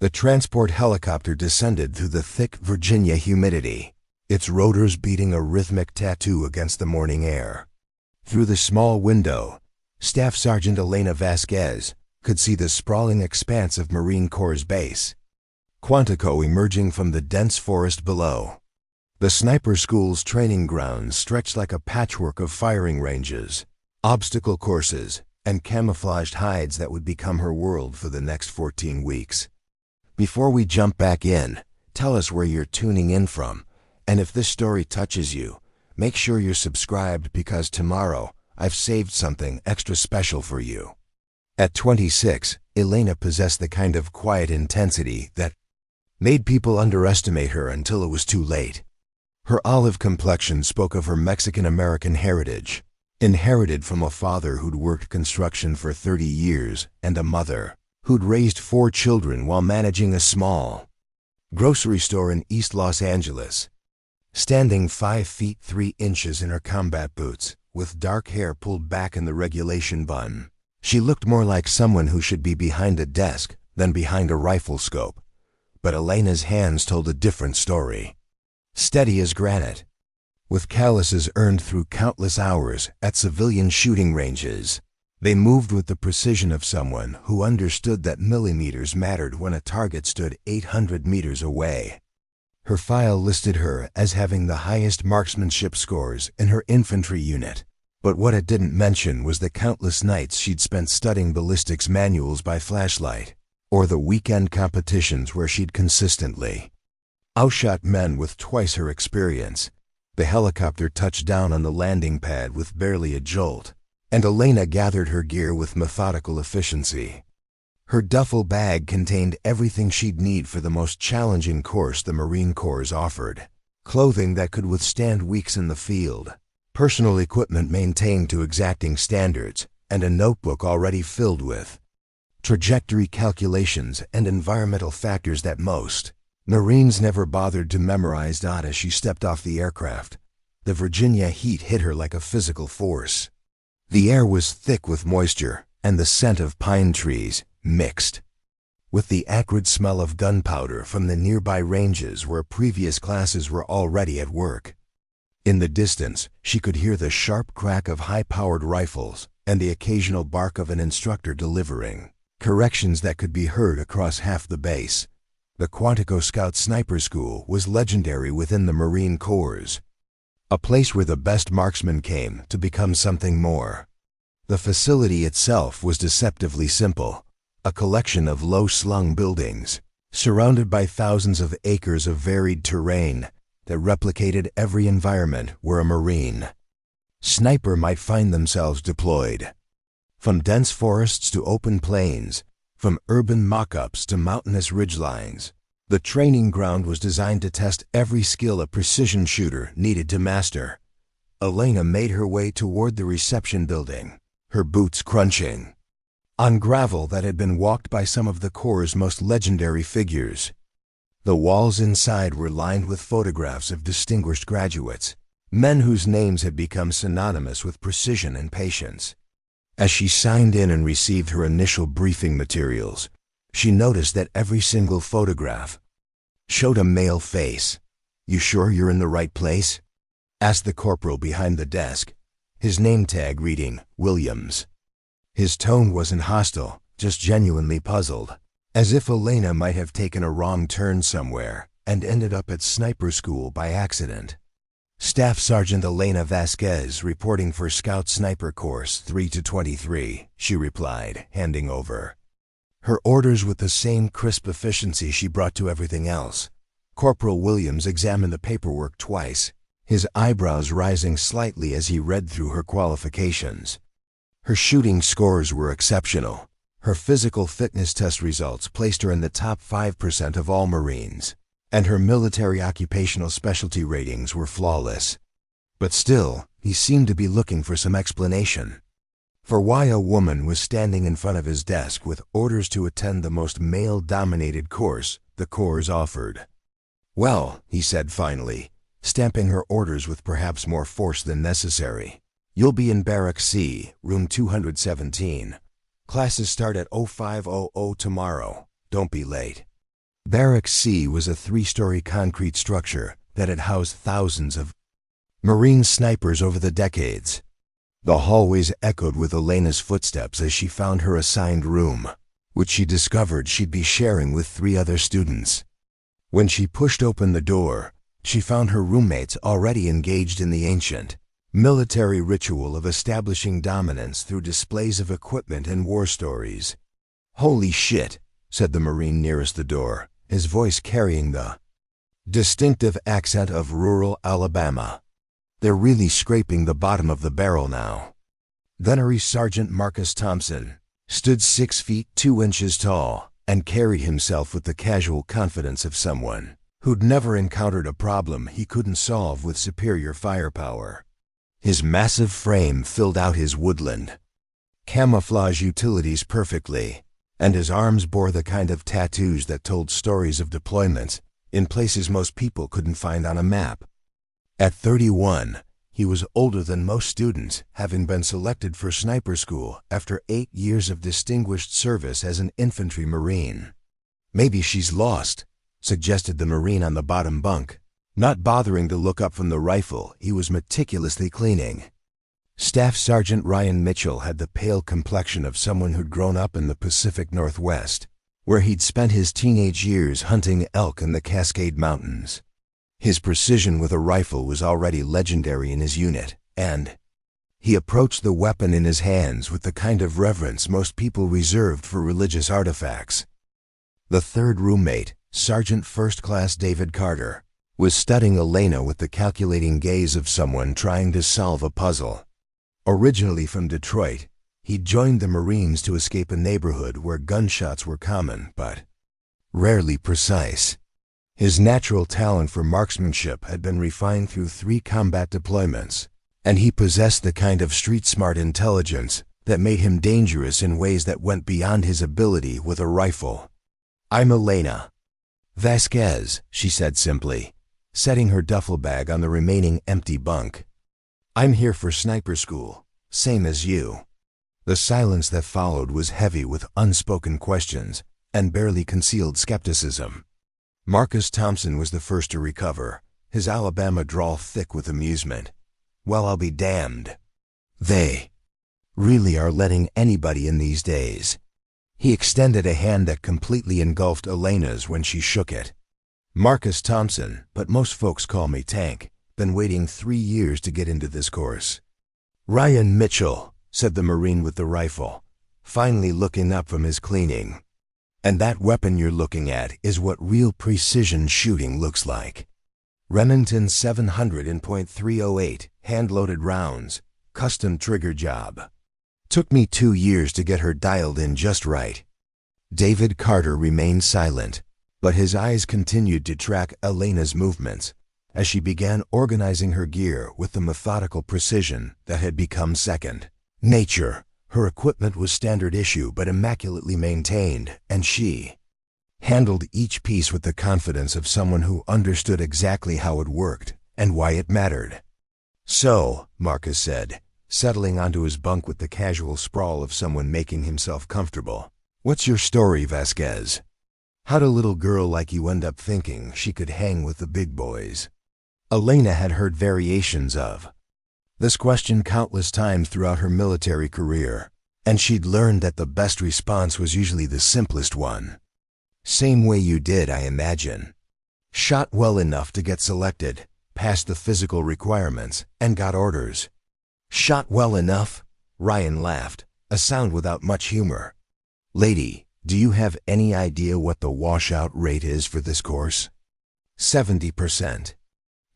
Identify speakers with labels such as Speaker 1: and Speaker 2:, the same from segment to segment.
Speaker 1: The transport helicopter descended through the thick Virginia humidity, its rotors beating a rhythmic tattoo against the morning air. Through the small window, Staff Sergeant Elena Vasquez could see the sprawling expanse of Marine Corps Base, Quantico emerging from the dense forest below. The sniper school's training grounds stretched like a patchwork of firing ranges, obstacle courses, and camouflaged hides that would become her world for the next 14 weeks. Before we jump back in, tell us where you're tuning in from, and if this story touches you, make sure you're subscribed because tomorrow I've saved something extra special for you. At 26, Elena possessed the kind of quiet intensity that made people underestimate her until it was too late. Her olive complexion spoke of her Mexican-American heritage, inherited from a father who'd worked construction for 30 years and a mother who'd raised 4 children while managing a small grocery store in East Los Angeles. Standing 5 feet 3 inches in her combat boots, with dark hair pulled back in the regulation bun, she looked more like someone who should be behind a desk than behind a rifle scope. But Elena's hands told a different story. Steady as granite, with calluses earned through countless hours at civilian shooting ranges, they moved with the precision of someone who understood that millimeters mattered when a target stood 800 meters away. Her file listed her as having the highest marksmanship scores in her infantry unit, but what it didn't mention was the countless nights she'd spent studying ballistics manuals by flashlight, or the weekend competitions where she'd consistently outshot men with twice her experience. The helicopter touched down on the landing pad with barely a jolt, and Elena gathered her gear with methodical efficiency. Her duffel bag contained everything she'd need for the most challenging course the Marine Corps offered: clothing that could withstand weeks in the field, personal equipment maintained to exacting standards, and a notebook already filled with trajectory calculations and environmental factors that most Marines never bothered to memorize. As she stepped off the aircraft, the Virginia heat hit her like a physical force. The air was thick with moisture, and the scent of pine trees mixed with the acrid smell of gunpowder from the nearby ranges where previous classes were already at work. In the distance, she could hear the sharp crack of high-powered rifles and the occasional bark of an instructor delivering corrections that could be heard across half the base. The Quantico Scout Sniper School was legendary within the Marine Corps, a place where the best marksmen came to become something more. The facility itself was deceptively simple, a collection of low-slung buildings, surrounded by thousands of acres of varied terrain that replicated every environment where a Marine sniper might find themselves deployed. From dense forests to open plains, from urban mock-ups to mountainous ridgelines, the training ground was designed to test every skill a precision shooter needed to master. Elena made her way toward the reception building, her boots crunching on gravel that had been walked by some of the Corps' most legendary figures. The walls inside were lined with photographs of distinguished graduates, men whose names had become synonymous with precision and patience. As she signed in and received her initial briefing materials, she noticed that every single photograph showed a male face. "You sure you're in the right place?" asked the corporal behind the desk, his name tag reading Williams. His tone wasn't hostile, just genuinely puzzled, as if Elena might have taken a wrong turn somewhere and ended up at sniper school by accident. "Staff Sergeant Elena Vasquez, reporting for Scout Sniper Course 3 to 23, she replied, handing over her orders with the same crisp efficiency she brought to everything else. Corporal Williams examined the paperwork twice, his eyebrows rising slightly as he read through her qualifications. Her shooting scores were exceptional. Her physical fitness test results placed her in the top 5% of all Marines, and her military occupational specialty ratings were flawless. But still, he seemed to be looking for some explanation for why a woman was standing in front of his desk with orders to attend the most male-dominated course the Corps offered. "Well," he said finally, stamping her orders with perhaps more force than necessary, "you'll be in Barrack C, room 217. Classes start at 0500 tomorrow. Don't be late." Barrack C was a 3-story concrete structure that had housed thousands of Marine snipers over the decades. The hallways echoed with Elena's footsteps as she found her assigned room, which she discovered she'd be sharing with 3 other students. When she pushed open the door, she found her roommates already engaged in the ancient, military ritual of establishing dominance through displays of equipment and war stories. "Holy shit," said the Marine nearest the door, his voice carrying the distinctive accent of rural Alabama. "They're really scraping the bottom of the barrel now." Gunnery Sergeant Marcus Thompson stood 6 feet 2 inches tall and carried himself with the casual confidence of someone who'd never encountered a problem he couldn't solve with superior firepower. His massive frame filled out his woodland camouflage utilities perfectly, and his arms bore the kind of tattoos that told stories of deployments in places most people couldn't find on a map. At 31, he was older than most students, having been selected for sniper school after 8 years of distinguished service as an infantry Marine. "Maybe she's lost," suggested the Marine on the bottom bunk, not bothering to look up from the rifle he was meticulously cleaning. Staff Sergeant Ryan Mitchell had the pale complexion of someone who'd grown up in the Pacific Northwest, where he'd spent his teenage years hunting elk in the Cascade Mountains. His precision with a rifle was already legendary in his unit, and he approached the weapon in his hands with the kind of reverence most people reserved for religious artifacts. The 3rd roommate, Sergeant First Class David Carter, was studying Elena with the calculating gaze of someone trying to solve a puzzle. Originally from Detroit, he'd joined the Marines to escape a neighborhood where gunshots were common but rarely precise. His natural talent for marksmanship had been refined through 3 combat deployments, and he possessed the kind of street-smart intelligence that made him dangerous in ways that went beyond his ability with a rifle. "I'm Elena Vasquez," she said simply, setting her duffel bag on the remaining empty bunk. "I'm here for sniper school, same as you." The silence that followed was heavy with unspoken questions and barely concealed skepticism. Marcus Thompson was the first to recover, his Alabama drawl thick with amusement. "Well, I'll be damned. They really are letting anybody in these days." He extended a hand that completely engulfed Elena's when she shook it. "Marcus Thompson, but most folks call me Tank. Been waiting 3 years to get into this course." "Ryan Mitchell," said the Marine with the rifle, finally looking up from his cleaning. "And that weapon you're looking at is what real precision shooting looks like. Remington 700 in .308, hand-loaded rounds, custom trigger job. Took me 2 years to get her dialed in just right." David Carter remained silent, but his eyes continued to track Elena's movements as she began organizing her gear with the methodical precision that had become second nature. Her equipment was standard issue but immaculately maintained, and she handled each piece with the confidence of someone who understood exactly how it worked and why it mattered. "So," Marcus said, settling onto his bunk with the casual sprawl of someone making himself comfortable, "what's your story, Vasquez? How'd a little girl like you end up thinking she could hang with the big boys?" Elena had heard variations of this question countless times throughout her military career, and she'd learned that the best response was usually the simplest one. "Same way you did, I imagine. Shot well enough to get selected, passed the physical requirements, and got orders." "Shot well enough?" Ryan laughed, a sound without much humor. "Lady, do you have any idea what the washout rate is for this course?" 70%.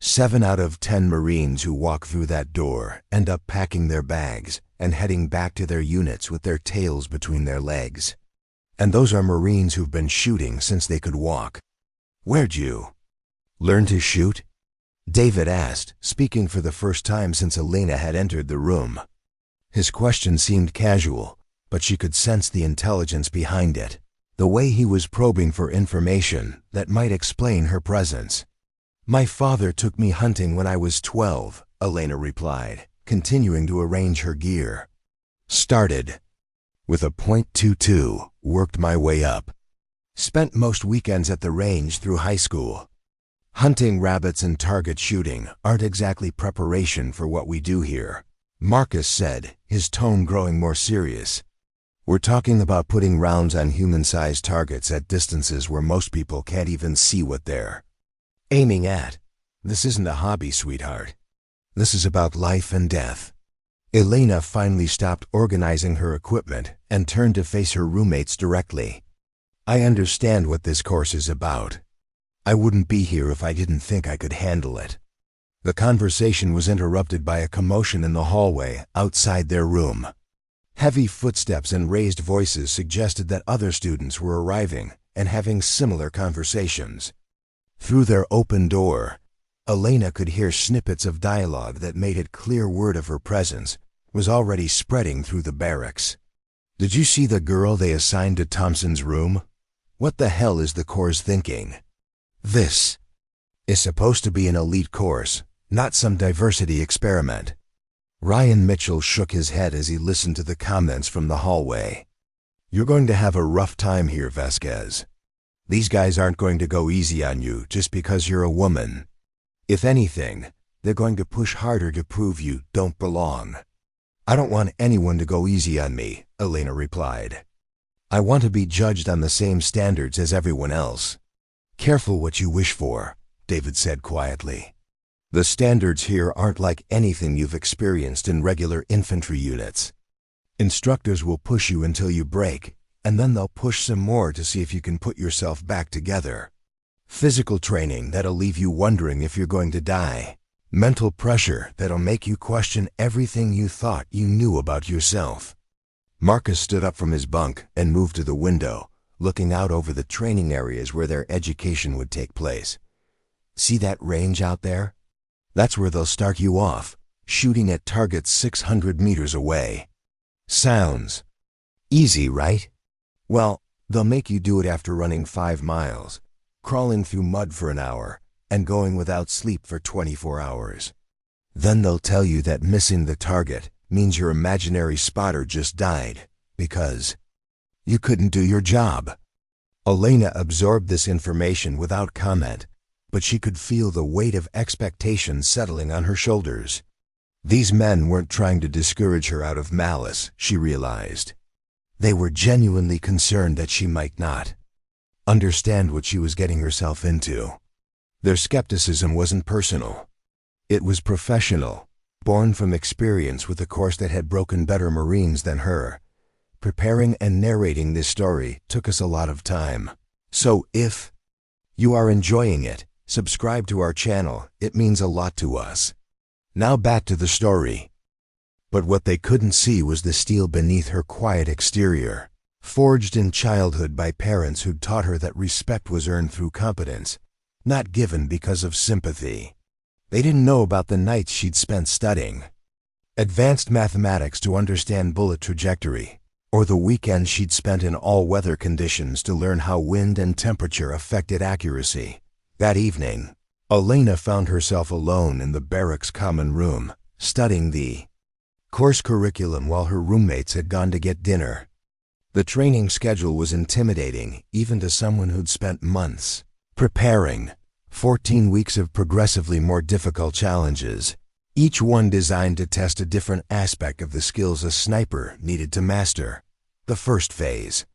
Speaker 1: 7 out of 10 Marines who walk through that door end up packing their bags and heading back to their units with their tails between their legs. And those are Marines who've been shooting since they could walk. "Where'd you learn to shoot?" David asked, speaking for the first time since Elena had entered the room. His question seemed casual, but she could sense the intelligence behind it, the way he was probing for information that might explain her presence. "My father took me hunting when I was 12, Elena replied, continuing to arrange her gear. "Started with a .22, worked my way up. Spent most weekends at the range through high school. Hunting rabbits and target shooting aren't exactly preparation for what we do here, Marcus said, his tone growing more serious. We're talking about putting rounds on human-sized targets at distances where most people can't even see what they're aiming at. This isn't a hobby, sweetheart. This is about life and death. Elena finally stopped organizing her equipment and turned to face her roommates directly. I understand what this course is about. I wouldn't be here if I didn't think I could handle it. The conversation was interrupted by a commotion in the hallway outside their room. Heavy footsteps and raised voices suggested that other students were arriving and having similar conversations. Through their open door, Elena could hear snippets of dialogue that made it clear word of her presence was already spreading through the barracks. Did you see the girl they assigned to Thompson's room? What the hell is the Corps thinking? This is supposed to be an elite course, not some diversity experiment. Ryan Mitchell shook his head as he listened to the comments from the hallway. You're going to have a rough time here, Vasquez. These guys aren't going to go easy on you just because you're a woman. If anything, they're going to push harder to prove you don't belong. I don't want anyone to go easy on me, Elena replied. I want to be judged on the same standards as everyone else. Careful what you wish for, David said quietly. The standards here aren't like anything you've experienced in regular infantry units. Instructors will push you until you break, and then they'll push some more to see if you can put yourself back together. Physical training that'll leave you wondering if you're going to die. Mental pressure that'll make you question everything you thought you knew about yourself. Marcus stood up from his bunk and moved to the window, looking out over the training areas where their education would take place. See that range out there? That's where they'll start you off, shooting at targets 600 meters away. Sounds easy, right? Well, they'll make you do it after running 5 miles, crawling through mud for an hour, and going without sleep for 24 hours. Then they'll tell you that missing the target means your imaginary spotter just died because you couldn't do your job. Elena absorbed this information without comment, but she could feel the weight of expectation settling on her shoulders. These men weren't trying to discourage her out of malice, she realized. They were genuinely concerned that she might not understand what she was getting herself into. Their skepticism wasn't personal. It was professional, born from experience with a course that had broken better Marines than her. Preparing and narrating this story took us a lot of time. So if you are enjoying it, subscribe to our channel. It means a lot to us. Now back to the story. But what they couldn't see was the steel beneath her quiet exterior, forged in childhood by parents who'd taught her that respect was earned through competence, not given because of sympathy. They didn't know about the nights she'd spent studying advanced mathematics to understand bullet trajectory, or the weekends she'd spent in all-weather conditions to learn how wind and temperature affected accuracy. That evening, Elena found herself alone in the barracks common room, studying the course curriculum while her roommates had gone to get dinner. The training schedule was intimidating, even to someone who'd spent months preparing. 14 weeks of progressively more difficult challenges, each one designed to test a different aspect of the skills a sniper needed to master. The first phase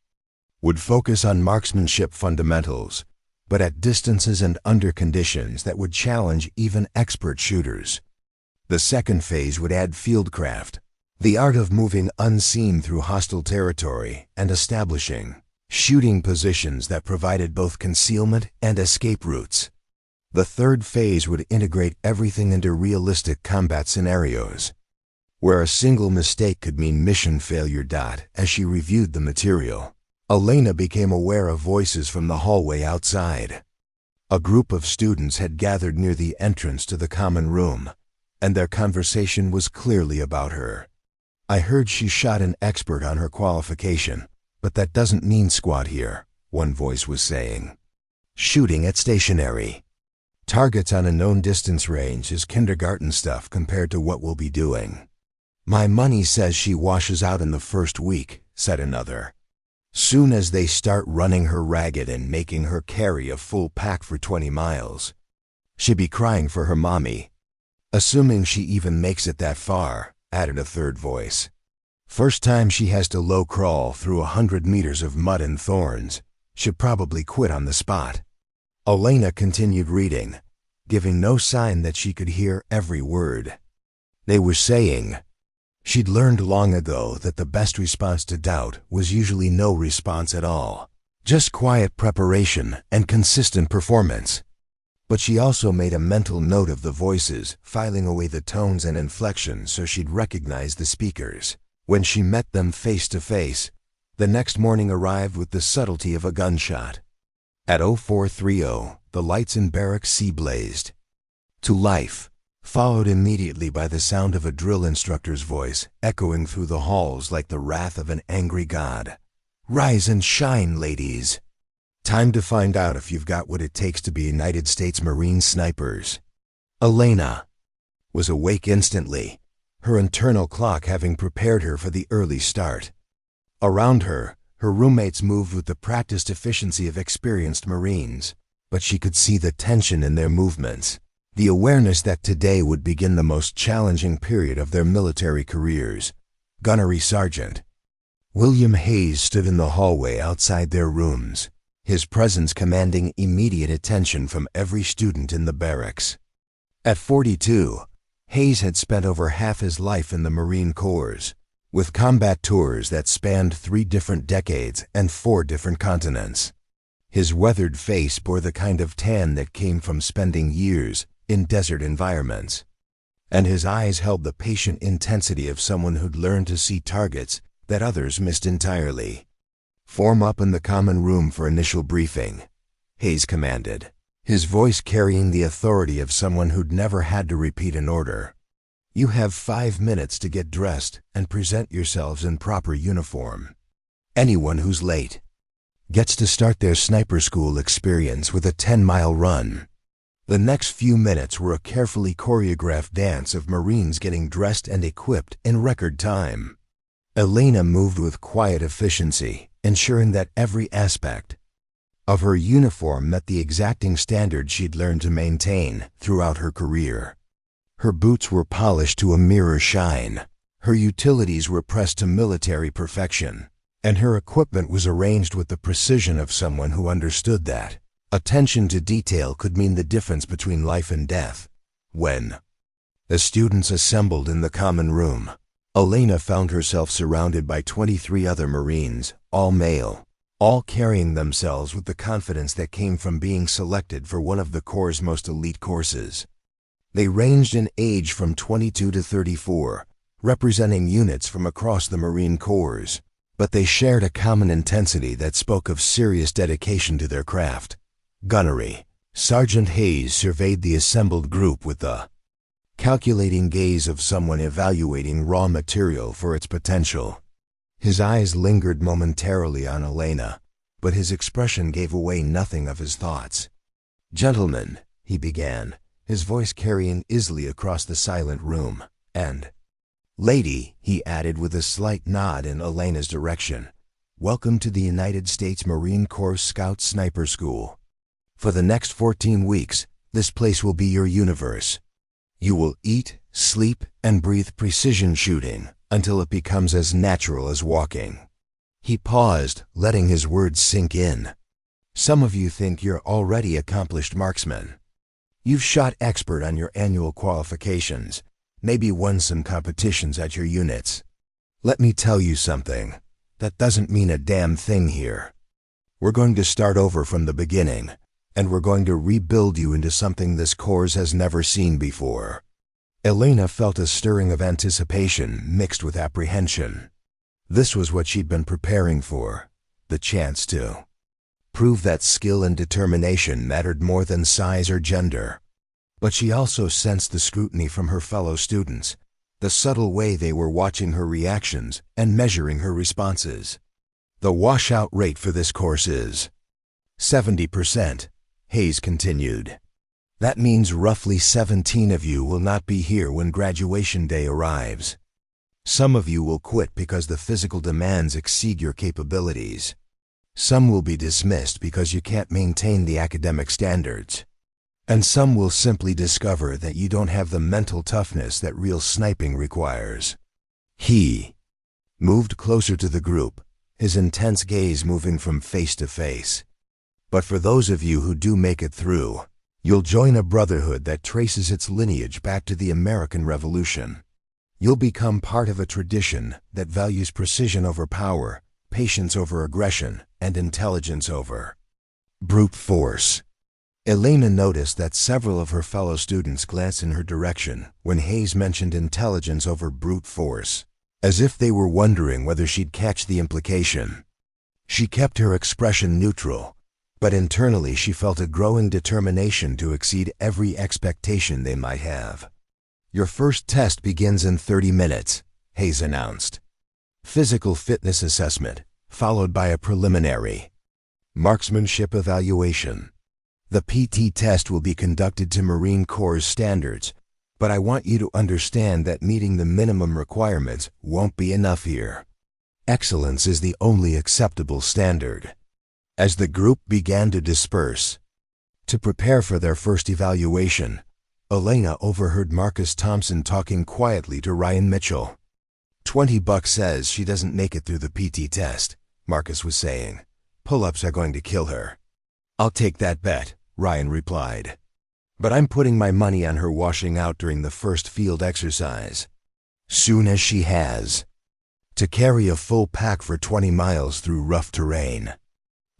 Speaker 1: would focus on marksmanship fundamentals, but at distances and under conditions that would challenge even expert shooters. The second phase would add fieldcraft, the art of moving unseen through hostile territory and establishing shooting positions that provided both concealment and escape routes. The third phase would integrate everything into realistic combat scenarios, where a single mistake could mean mission failure. As she reviewed the material, Elena became aware of voices from the hallway outside. A group of students had gathered near the entrance to the common room, and their conversation was clearly about her. I heard she shot an expert on her qualification, but that doesn't mean squat here, one voice was saying. Shooting at stationary targets on a known distance range is kindergarten stuff compared to what we'll be doing. My money says she washes out in the first week, said another. Soon as they start running her ragged and making her carry a full pack for 20 miles, she'd be crying for her mommy. Assuming she even makes it that far, added a third voice. First time she has to low crawl through 100 meters of mud and thorns, she'd probably quit on the spot. Elena continued reading, giving no sign that she could hear every word. They were saying she'd learned long ago that the best response to doubt was usually no response at all, just quiet preparation and consistent performance. But she also made a mental note of the voices, filing away the tones and inflections so she'd recognize the speakers. When she met them face to face, the next morning arrived with the subtlety of a gunshot. At 0430, the lights in Barracks C blazed to life, followed immediately by the sound of a drill instructor's voice echoing through the halls like the wrath of an angry god. Rise and shine, ladies. Time to find out if you've got what it takes to be United States Marine snipers. Elena was awake instantly, her internal clock having prepared her for the early start. Around her, her roommates moved with the practiced efficiency of experienced Marines, but she could see the tension in their movements, the awareness that today would begin the most challenging period of their military careers. Gunnery Sergeant William Hayes stood in the hallway outside their rooms, his presence commanding immediate attention from every student in the barracks. At 42, Hayes had spent over half his life in the Marine Corps, with combat tours that spanned 3 different decades and 4 different continents. His weathered face bore the kind of tan that came from spending years in desert environments, and his eyes held the patient intensity of someone who'd learned to see targets that others missed entirely. Form up in the common room for initial briefing, Hayes commanded, his voice carrying the authority of someone who'd never had to repeat an order. You have 5 minutes to get dressed and present yourselves in proper uniform. Anyone who's late gets to start their sniper school experience with a 10-mile run. The next few minutes were a carefully choreographed dance of Marines getting dressed and equipped in record time. Elena moved with quiet efficiency, ensuring that every aspect of her uniform met the exacting standards she'd learned to maintain throughout her career. Her boots were polished to a mirror shine, her utilities were pressed to military perfection, and her equipment was arranged with the precision of someone who understood that attention to detail could mean the difference between life and death. When the students assembled in the common room, Elena found herself surrounded by 23 other Marines, all male, all carrying themselves with the confidence that came from being selected for one of the Corps' most elite courses. They ranged in age from 22 to 34, representing units from across the Marine Corps, but they shared a common intensity that spoke of serious dedication to their craft. Gunnery. Sergeant Hayes surveyed the assembled group with the calculating gaze of someone evaluating raw material for its potential. His eyes lingered momentarily on Elena, but his expression gave away nothing of his thoughts. Gentlemen, he began, his voice carrying easily across the silent room, and lady, he added with a slight nod in Elena's direction, welcome to the United States Marine Corps Scout Sniper School. For the next 14 weeks, this place will be your universe. You will eat, sleep, and breathe precision shooting until it becomes as natural as walking. He paused, letting his words sink in. Some of you think you're already accomplished marksmen. You've shot expert on your annual qualifications, maybe won some competitions at your units. Let me tell you something. That doesn't mean a damn thing here. We're going to start over from the beginning, and we're going to rebuild you into something this Corps has never seen before. Elena felt a stirring of anticipation mixed with apprehension. This was what she'd been preparing for, the chance to prove that skill and determination mattered more than size or gender. But she also sensed the scrutiny from her fellow students, the subtle way they were watching her reactions and measuring her responses. The washout rate for this course is 70%. Hayes continued. That means roughly 17 of you will not be here when graduation day arrives. Some of you will quit because the physical demands exceed your capabilities. Some will be dismissed because you can't maintain the academic standards. And some will simply discover that you don't have the mental toughness that real sniping requires. He moved closer to the group, his intense gaze moving from face to face. But for those of you who do make it through, you'll join a brotherhood that traces its lineage back to the American Revolution. You'll become part of a tradition that values precision over power, patience over aggression, and intelligence over brute force. Elena noticed that several of her fellow students glanced in her direction when Hayes mentioned intelligence over brute force, as if they were wondering whether she'd catch the implication. She kept her expression neutral, but internally she felt a growing determination to exceed every expectation they might have. Your first test begins in 30 minutes, Hayes announced. Physical fitness assessment, followed by a preliminary marksmanship evaluation. The PT test will be conducted to Marine Corps standards, but I want you to understand that meeting the minimum requirements won't be enough here. Excellence is the only acceptable standard. As the group began to disperse to prepare for their first evaluation, Elena overheard Marcus Thompson talking quietly to Ryan Mitchell. $20 says she doesn't make it through the PT test, Marcus was saying. Pull-ups are going to kill her. I'll take that bet, Ryan replied. But I'm putting my money on her washing out during the first field exercise. Soon as she has to carry a full pack for 20 miles through rough terrain.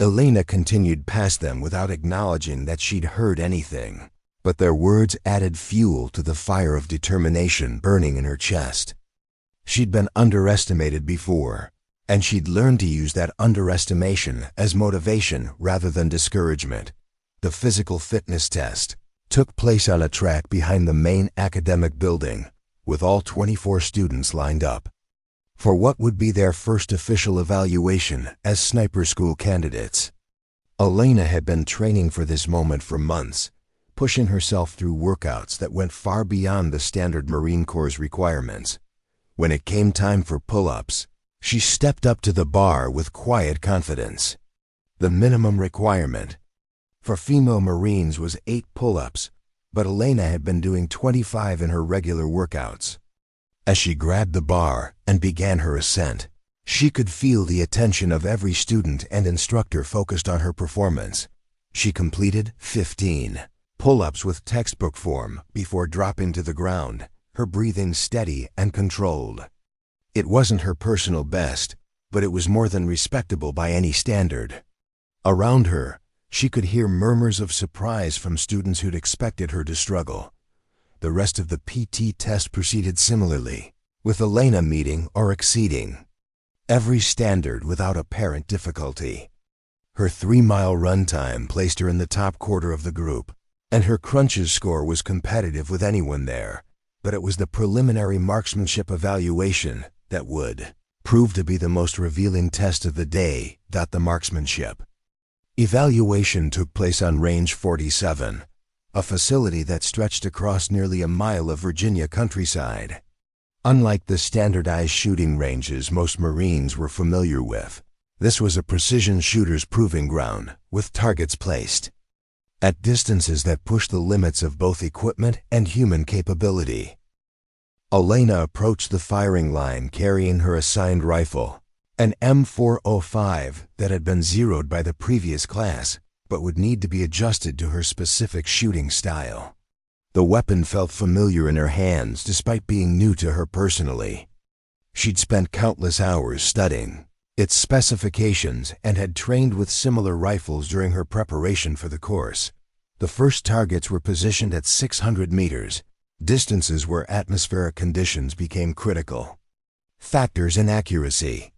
Speaker 1: Elena continued past them without acknowledging that she'd heard anything, but their words added fuel to the fire of determination burning in her chest. She'd been underestimated before, and she'd learned to use that underestimation as motivation rather than discouragement. The physical fitness test took place on a track behind the main academic building, with all 24 students lined up for what would be their first official evaluation as sniper school candidates. Elena had been training for this moment for months, pushing herself through workouts that went far beyond the standard Marine Corps requirements. When it came time for pull-ups, she stepped up to the bar with quiet confidence. The minimum requirement for female Marines was 8 pull-ups, but Elena had been doing 25 in her regular workouts. As she grabbed the bar and began her ascent, she could feel the attention of every student and instructor focused on her performance. She completed 15 pull-ups with textbook form before dropping to the ground, her breathing steady and controlled. It wasn't her personal best, but it was more than respectable by any standard. Around her, she could hear murmurs of surprise from students who'd expected her to struggle. The rest of the PT test proceeded similarly, with Elena meeting or exceeding every standard without apparent difficulty. Her 3-mile run time placed her in the top quarter of the group, and her crunches score was competitive with anyone there, but it was the preliminary marksmanship evaluation that would prove to be the most revealing test of the day. The marksmanship evaluation took place on Range 47, a facility that stretched across nearly a mile of Virginia countryside. Unlike the standardized shooting ranges most Marines were familiar with, this was a precision shooter's proving ground, with targets placed at distances that pushed the limits of both equipment and human capability. Elena approached the firing line carrying her assigned rifle, an M405 that had been zeroed by the previous class, but would need to be adjusted to her specific shooting style. The weapon felt familiar in her hands despite being new to her personally. She'd spent countless hours studying its specifications and had trained with similar rifles during her preparation for the course. The first targets were positioned at 600 meters, distances where atmospheric conditions became critical. Factors in accuracy.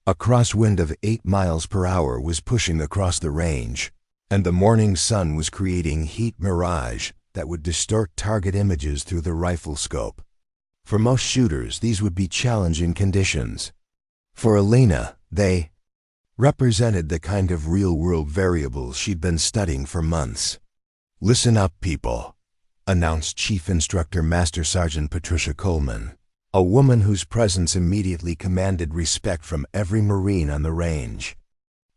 Speaker 1: A crosswind of 8 miles per hour was pushing across the range, and the morning sun was creating heat mirage that would distort target images through the rifle scope. For most shooters, these would be challenging conditions. For Elena, they represented the kind of real-world variables she'd been studying for months. "Listen up, people," announced Chief Instructor Master Sergeant Patricia Coleman, a woman whose presence immediately commanded respect from every Marine on the range.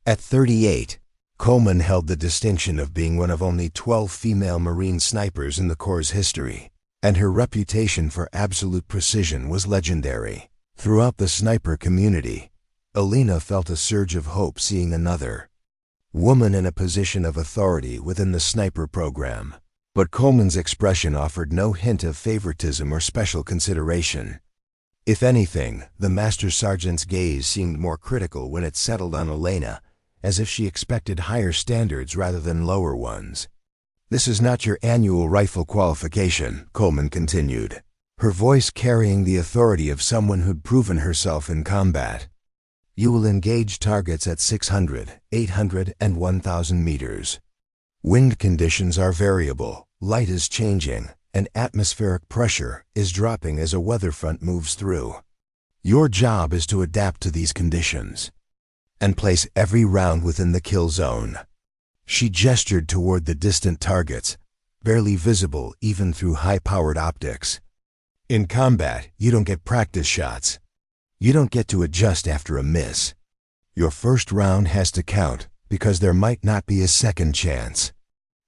Speaker 1: At 38, Coleman held the distinction of being one of only 12 female Marine snipers in the Corps' history, and her reputation for absolute precision was legendary. Throughout the sniper community, Alina felt a surge of hope seeing another woman in a position of authority within the sniper program. But Coleman's expression offered no hint of favoritism or special consideration. If anything, the Master Sergeant's gaze seemed more critical when it settled on Alina, as if she expected higher standards rather than lower ones. "This is not your annual rifle qualification," Coleman continued, her voice carrying the authority of someone who'd proven herself in combat. "You will engage targets at 600, 800, and 1,000 meters. Wind conditions are variable, light is changing, and atmospheric pressure is dropping as a weather front moves through. Your job is to adapt to these conditions and place every round within the kill zone." She gestured toward the distant targets, barely visible even through high-powered optics. "In combat, you don't get practice shots. You don't get to adjust after a miss. Your first round has to count because there might not be a second chance.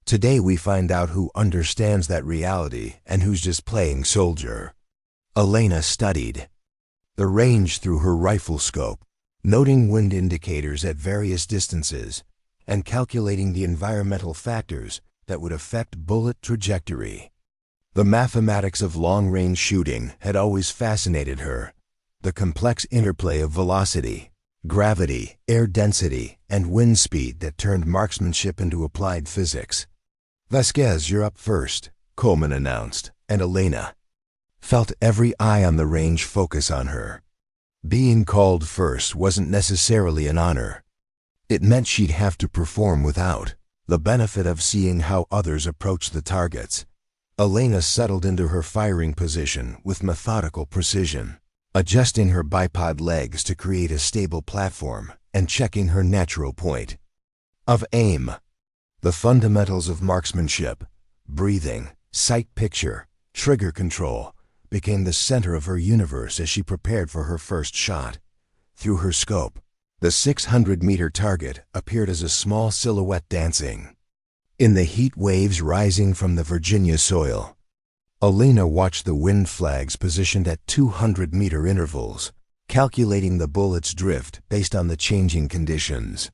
Speaker 1: Today we find out who understands that reality and who's just playing soldier." Alina studied the range through her rifle scope, noting wind indicators at various distances and calculating the environmental factors that would affect bullet trajectory. The mathematics of long-range shooting had always fascinated her, the complex interplay of velocity, gravity, air density, and wind speed that turned marksmanship into applied physics. "Vasquez, you're up first," Coleman announced, and Alina felt every eye on the range focus on her. Being called first wasn't necessarily an honor. It meant she'd have to perform without the benefit of seeing how others approach the targets. Alina settled into her firing position with methodical precision, adjusting her bipod legs to create a stable platform and checking her natural point of aim. The fundamentals of marksmanship, breathing, sight picture, trigger control, became the center of her universe as she prepared for her first shot. Through her scope, the 600-meter target appeared as a small silhouette dancing in the heat waves rising from the Virginia soil. Alina watched the wind flags positioned at 200-meter intervals, calculating the bullet's drift based on the changing conditions.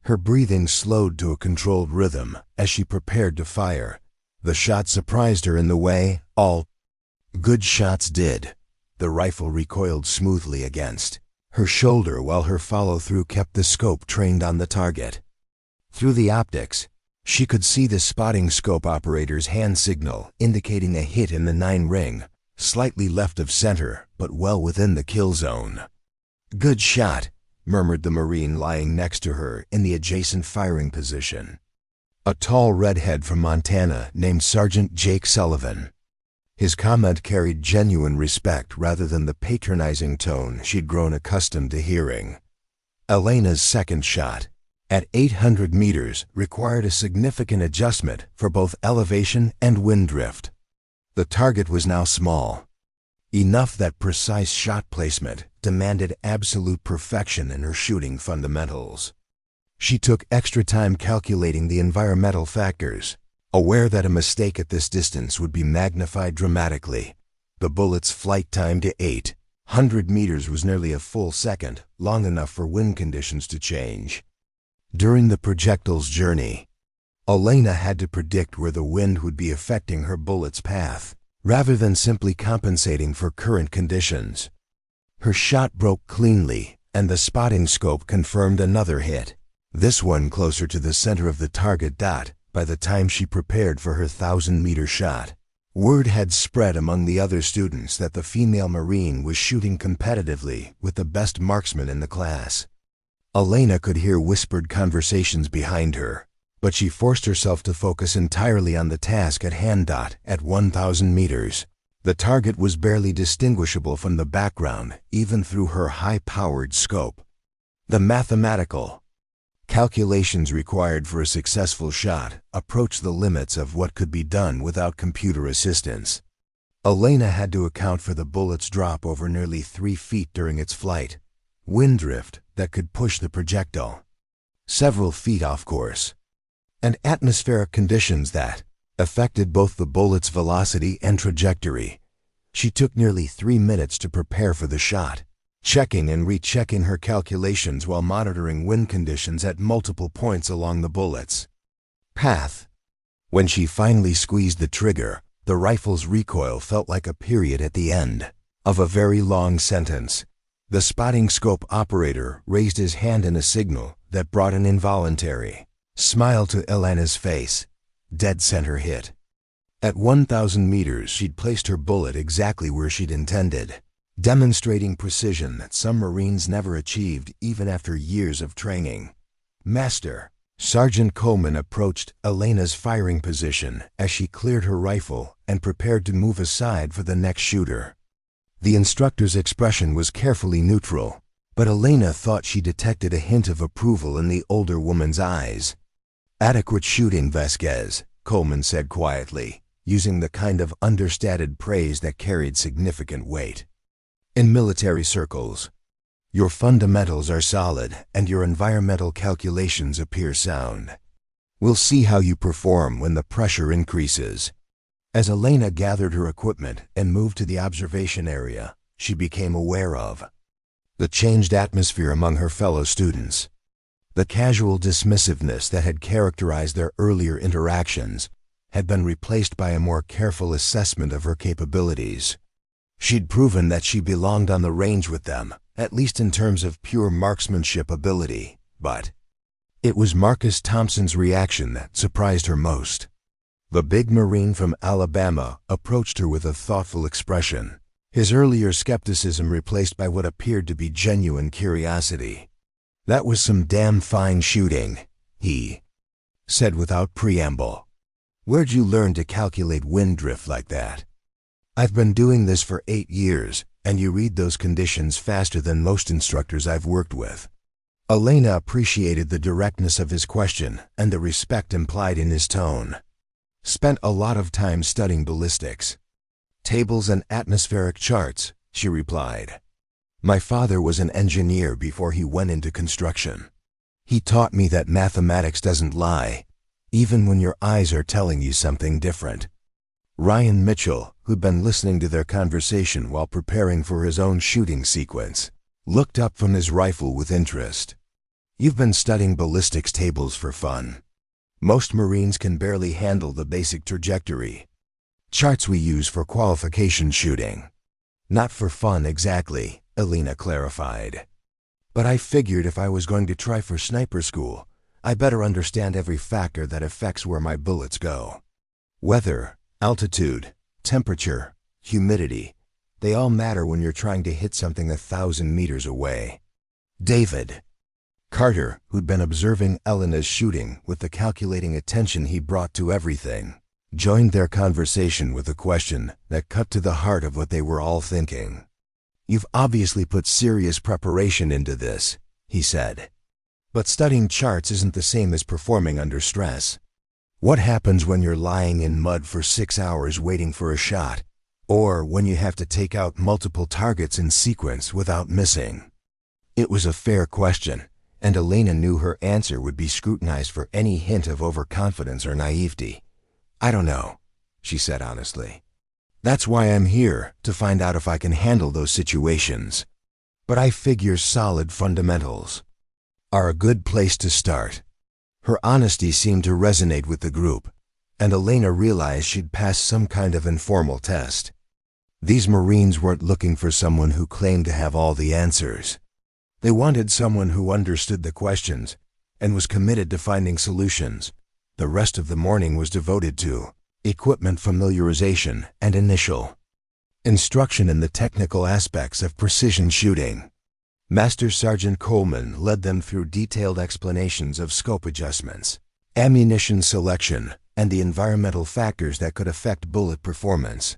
Speaker 1: Her breathing slowed to a controlled rhythm as she prepared to fire. The shot surprised her in the way all good shots did. The rifle recoiled smoothly against her shoulder while her follow-through kept the scope trained on the target. Through the optics, she could see the spotting scope operator's hand signal indicating a hit in the 9 ring, slightly left of center but well within the kill zone. "Good shot," murmured the Marine lying next to her in the adjacent firing position. A tall redhead from Montana named Sergeant Jake Sullivan. His comment carried genuine respect rather than the patronizing tone she'd grown accustomed to hearing. Alina's second shot, at 800 meters, required a significant adjustment for both elevation and wind drift. The target was now small, enough that precise shot placement demanded absolute perfection in her shooting fundamentals. She took extra time calculating the environmental factors, aware that a mistake at this distance would be magnified dramatically. The bullet's flight time to 800 meters was nearly a full second, long enough for wind conditions to change. During the projectile's journey, Alina had to predict where the wind would be affecting her bullet's path, rather than simply compensating for current conditions. Her shot broke cleanly, and the spotting scope confirmed another hit, this one closer to the center of the target dot by the time she prepared for her 1,000-meter shot. Word had spread among the other students that the female Marine was shooting competitively with the best marksman in the class. Alina could hear whispered conversations behind her, but she forced herself to focus entirely on the task at hand. At 1,000 meters, the target was barely distinguishable from the background, even through her high-powered scope. The mathematical calculations required for a successful shot approached the limits of what could be done without computer assistance. Alina had to account for the bullet's drop over nearly 3 feet during its flight, wind drift that could push the projectile several feet off course, and atmospheric conditions that affected both the bullet's velocity and trajectory. She took nearly 3 minutes to prepare for the shot, checking and rechecking her calculations while monitoring wind conditions at multiple points along the bullet's path. When she finally squeezed the trigger, the rifle's recoil felt like a period at the end of a very long sentence. The spotting scope operator raised his hand in a signal that brought an involuntary smile to Elena's face. Dead center hit. At 1,000 meters, she'd placed her bullet exactly where she'd intended, demonstrating precision that some Marines never achieved even after years of training. Master Sergeant Coleman approached Elena's firing position as she cleared her rifle and prepared to move aside for the next shooter. The instructor's expression was carefully neutral, but Elena thought she detected a hint of approval in the older woman's eyes. "Adequate shooting, Vasquez," Coleman said quietly, using the kind of understated praise that carried significant weight. "In military circles, your fundamentals are solid and your environmental calculations appear sound. We'll see how you perform when the pressure increases." As Elena gathered her equipment and moved to the observation area, she became aware of the changed atmosphere among her fellow students. The casual dismissiveness that had characterized their earlier interactions had been replaced by a more careful assessment of her capabilities. She'd proven that she belonged on the range with them, at least in terms of pure marksmanship ability, but it was Marcus Thompson's reaction that surprised her most. The big Marine from Alabama approached her with a thoughtful expression, his earlier skepticism replaced by what appeared to be genuine curiosity. "That was some damn fine shooting," he said without preamble. "Where'd you learn to calculate wind drift like that?" "I've been doing this for 8 years, and you read those conditions faster than most instructors I've worked with." Elena appreciated the directness of his question and the respect implied in his tone. "Spent a lot of time studying ballistics. Tables and atmospheric charts," she replied. "My father was an engineer before he went into construction. He taught me that mathematics doesn't lie, even when your eyes are telling you something different." Ryan Mitchell, who'd been listening to their conversation while preparing for his own shooting sequence, looked up from his rifle with interest. "You've been studying ballistics tables for fun. Most Marines can barely handle the basic trajectory charts we use for qualification shooting." "Not for fun exactly," Elena clarified. "But I figured if I was going to try for sniper school, I better understand every factor that affects where my bullets go. Weather, altitude, temperature, humidity, they all matter when you're trying to hit something 1,000 meters away." David Carter, who'd been observing Elena's shooting with the calculating attention he brought to everything, joined their conversation with a question that cut to the heart of what they were all thinking. "You've obviously put serious preparation into this," he said. "But studying charts isn't the same as performing under stress. What happens when you're lying in mud for 6 hours waiting for a shot, or when you have to take out multiple targets in sequence without missing?" It was a fair question, and Elena knew her answer would be scrutinized for any hint of overconfidence or naivety. "I don't know," she said honestly. "That's why I'm here, to find out if I can handle those situations. But I figure solid fundamentals are a good place to start." Her honesty seemed to resonate with the group, and Elena realized she'd passed some kind of informal test. These Marines weren't looking for someone who claimed to have all the answers. They wanted someone who understood the questions and was committed to finding solutions. The rest of the morning was devoted to equipment familiarization and initial instruction in the technical aspects of precision shooting. Master Sergeant Coleman led them through detailed explanations of scope adjustments, ammunition selection, and the environmental factors that could affect bullet performance.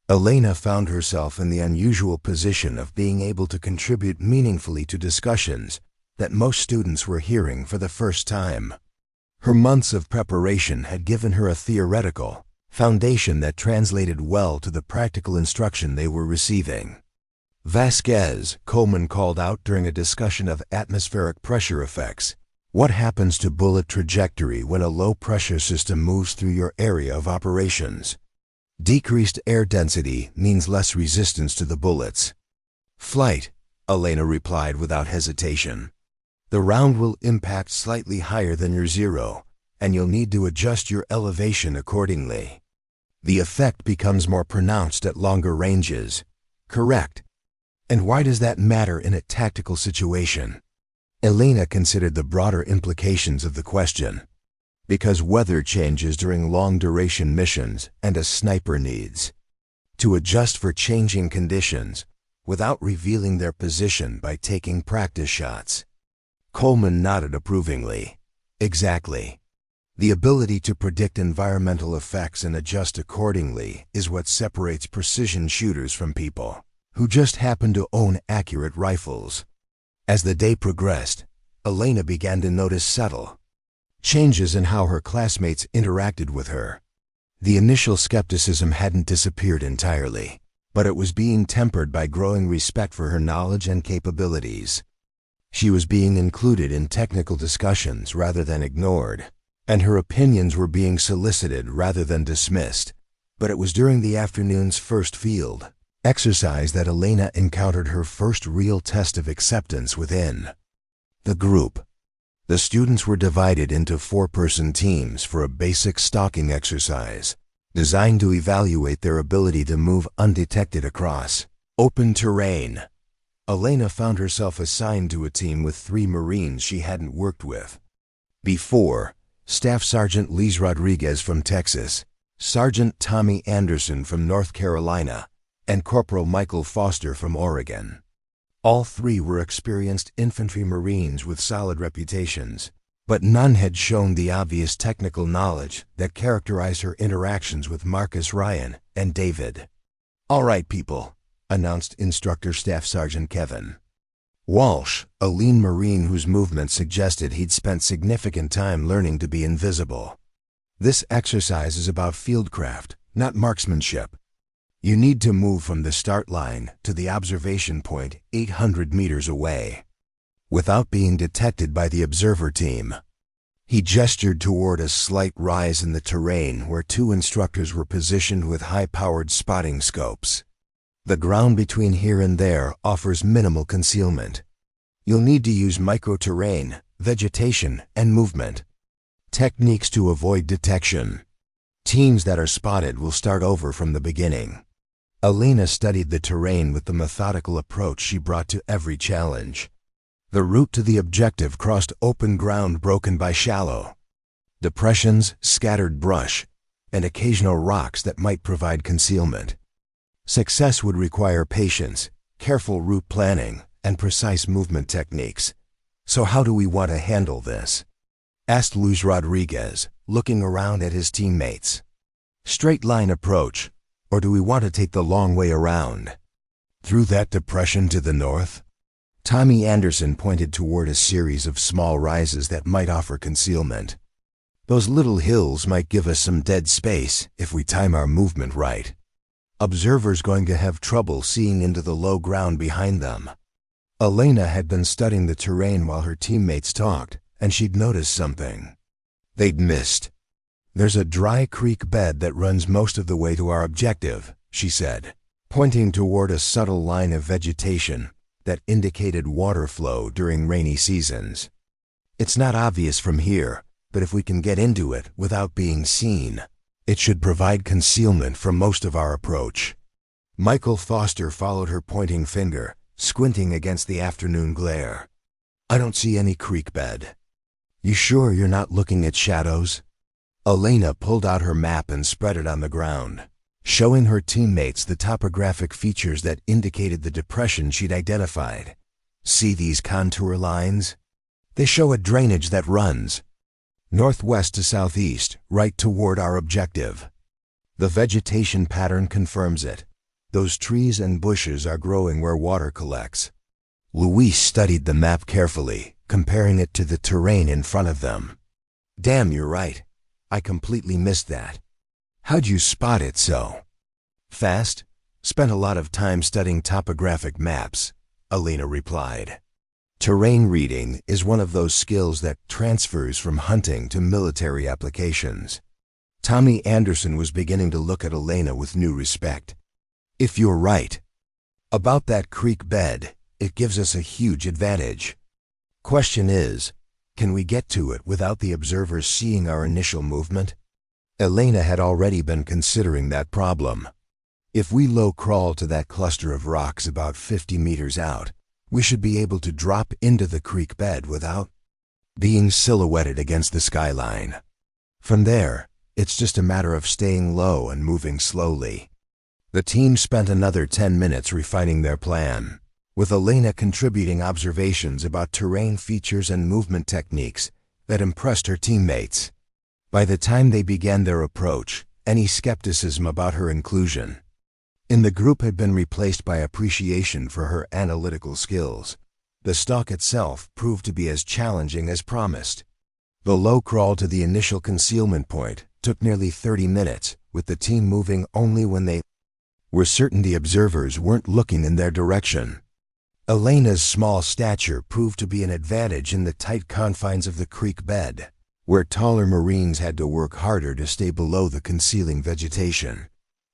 Speaker 1: Elena found herself in the unusual position of being able to contribute meaningfully to discussions that most students were hearing for the first time. Her months of preparation had given her a theoretical foundation that translated well to the practical instruction they were receiving. "Vasquez," Coleman called out during a discussion of atmospheric pressure effects, What happens to bullet trajectory when a low-pressure system moves through your area of operations? Decreased air density means less resistance to the bullets. Flight, Elena replied without hesitation. The round will impact slightly higher than your zero, and you'll need to adjust your elevation accordingly. The effect becomes more pronounced at longer ranges. Correct. And why does that matter in a tactical situation? Elena considered the broader implications of the question. Because weather changes during long-duration missions and a sniper needs to adjust for changing conditions without revealing their position by taking practice shots. Coleman nodded approvingly. Exactly. The ability to predict environmental effects and adjust accordingly is what separates precision shooters from people who just happen to own accurate rifles. As the day progressed, Elena began to notice subtle changes in how her classmates interacted with her. The initial skepticism hadn't disappeared entirely, but it was being tempered by growing respect for her knowledge and capabilities. She was being included in technical discussions rather than ignored, and her opinions were being solicited rather than dismissed. But it was during the afternoon's first field exercise that Elena encountered her first real test of acceptance within the group. The students were divided into four-person teams for a basic stalking exercise, designed to evaluate their ability to move undetected across open terrain. Elena found herself assigned to a team with 3 Marines she hadn't worked with before: Staff Sergeant Liz Rodriguez from Texas, Sergeant Tommy Anderson from North Carolina, and Corporal Michael Foster from Oregon. All 3 were experienced infantry Marines with solid reputations, but none had shown the obvious technical knowledge that characterized her interactions with Marcus Ryan and David. "All right, people," announced Instructor Staff Sergeant Kevin Walsh, a lean Marine whose movements suggested he'd spent significant time learning to be invisible. "This exercise is about fieldcraft, not marksmanship. You need to move from the start line to the observation point 800 meters away, without being detected by the observer team." He gestured toward a slight rise in the terrain where 2 instructors were positioned with high-powered spotting scopes. "The ground between here and there offers minimal concealment. You'll need to use microterrain, vegetation, and movement techniques to avoid detection. Teams that are spotted will start over from the beginning." Elena studied the terrain with the methodical approach she brought to every challenge. The route to the objective crossed open ground broken by shallow depressions, scattered brush, and occasional rocks that might provide concealment. Success would require patience, careful route planning, and precise movement techniques. "So how do we want to handle this?" asked Luz Rodriguez, looking around at his teammates. "Straight line approach, or do we want to take the long way around? Through that depression to the north?" Tommy Anderson pointed toward a series of small rises that might offer concealment. "Those little hills might give us some dead space if we time our movement right. Observers going to have trouble seeing into the low ground behind them." Elena had been studying the terrain while her teammates talked, and she'd noticed something they'd missed. "There's a dry creek bed that runs most of the way to our objective," she said, pointing toward a subtle line of vegetation that indicated water flow during rainy seasons. "It's not obvious from here, but if we can get into it without being seen, it should provide concealment from most of our approach." Michael Foster followed her pointing finger, squinting against the afternoon glare. "I don't see any creek bed." "You sure you're not looking at shadows?" Elena pulled out her map and spread it on the ground, showing her teammates the topographic features that indicated the depression she'd identified. "See these contour lines? They show a drainage that runs northwest to southeast, right toward our objective. The vegetation pattern confirms it. Those trees and bushes are growing where water collects." Luis studied the map carefully, comparing it to the terrain in front of them. "Damn, you're right. I completely missed that. How'd you spot it so fast?" "Spent a lot of time studying topographic maps," Elena replied. Terrain reading is one of those skills that transfers from hunting to military applications. Tommy Anderson was beginning to look at Elena with new respect. If you're right about that creek bed, it gives us a huge advantage. Question is, can we get to it without the observers seeing our initial movement? Elena had already been considering that problem. If we low crawl to that cluster of rocks about 50 meters out, we should be able to drop into the creek bed without being silhouetted against the skyline. From there, it's just a matter of staying low and moving slowly. The team spent another 10 minutes refining their plan, with Elena contributing observations about terrain features and movement techniques that impressed her teammates. By the time they began their approach, any skepticism about her inclusion in the group had been replaced by appreciation for her analytical skills. The stalk itself proved to be as challenging as promised. The low crawl to the initial concealment point took nearly 30 minutes, with the team moving only when they were certain the observers weren't looking in their direction. Elena's small stature proved to be an advantage in the tight confines of the creek bed, where taller Marines had to work harder to stay below the concealing vegetation.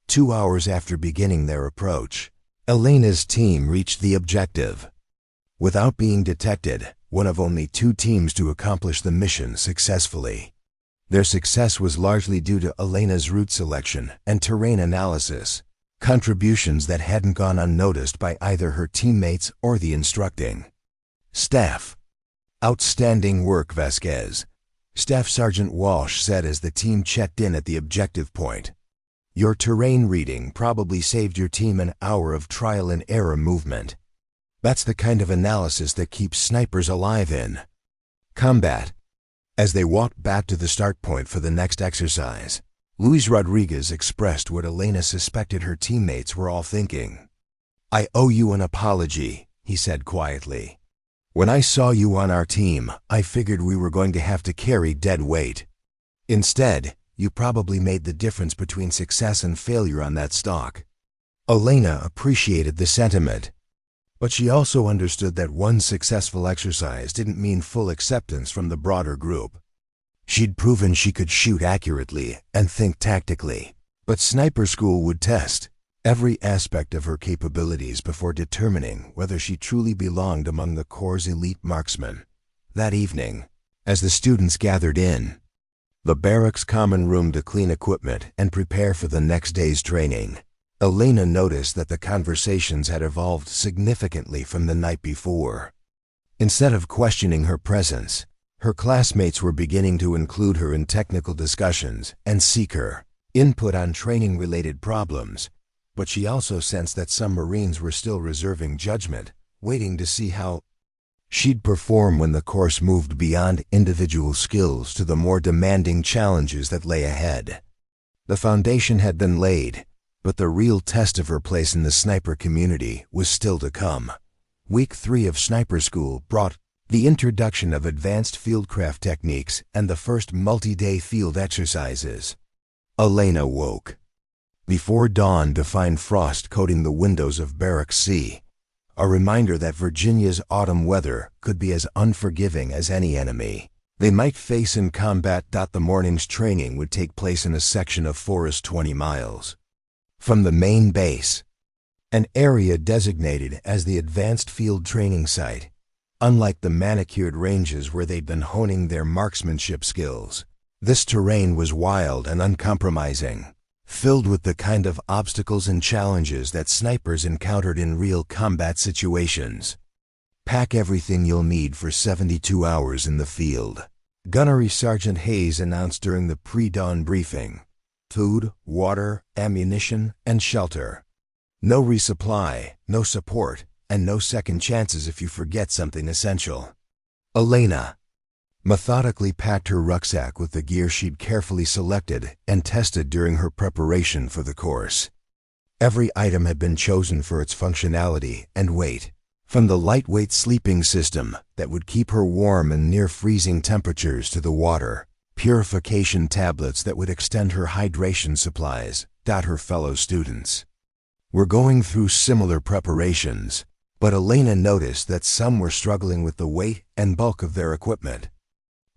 Speaker 1: 2 hours after beginning their approach, Elena's team reached the objective. Without being detected, one of only 2 teams to accomplish the mission successfully. Their success was largely due to Elena's route selection and terrain analysis, contributions that hadn't gone unnoticed by either her teammates or the instructing staff. Outstanding work, Vasquez, Staff Sergeant Walsh said as the team checked in at the objective point. Your terrain reading probably saved your team an hour of trial and error movement. That's the kind of analysis that keeps snipers alive in combat. As they walked back to the start point for the next exercise, Luis Rodriguez expressed what Elena suspected her teammates were all thinking. I owe you an apology, he said quietly. When I saw you on our team, I figured we were going to have to carry dead weight. Instead, you probably made the difference between success and failure on that stalk. Elena appreciated the sentiment, but she also understood that one successful exercise didn't mean full acceptance from the broader group. She'd proven she could shoot accurately and think tactically, but sniper school would test every aspect of her capabilities before determining whether she truly belonged among the Corps' elite marksmen. That evening, as the students gathered in the barracks common room to clean equipment and prepare for the next day's training, Elena noticed that the conversations had evolved significantly from the night before. Instead of questioning her presence, her classmates were beginning to include her in technical discussions and seek her input on training-related problems, but she also sensed that some Marines were still reserving judgment, waiting to see how she'd perform when the course moved beyond individual skills to the more demanding challenges that lay ahead. The foundation had been laid, but the real test of her place in the sniper community was still to come. Week 3 of sniper school brought the introduction of advanced fieldcraft techniques and the first multi-day field exercises. Elena woke before dawn to find frost coating the windows of Barracks C, a reminder that Virginia's autumn weather could be as unforgiving as any enemy they might face in combat. The morning's training would take place in a section of forest 20 miles from the main base, an area designated as the Advanced Field Training Site. Unlike the manicured ranges where they'd been honing their marksmanship skills, this terrain was wild and uncompromising, filled with the kind of obstacles and challenges that snipers encountered in real combat situations. Pack everything you'll need for 72 hours in the field, Gunnery Sergeant Hayes announced during the pre-dawn briefing. Food, water, ammunition, and shelter. No resupply, no support, and no second chances if you forget something essential. Elena methodically packed her rucksack with the gear she'd carefully selected and tested during her preparation for the course. Every item had been chosen for its functionality and weight, from the lightweight sleeping system that would keep her warm in near freezing temperatures to the water purification tablets that would extend her hydration supplies. Her fellow students were going through similar preparations, But Elena noticed that some were struggling with the weight and bulk of their equipment.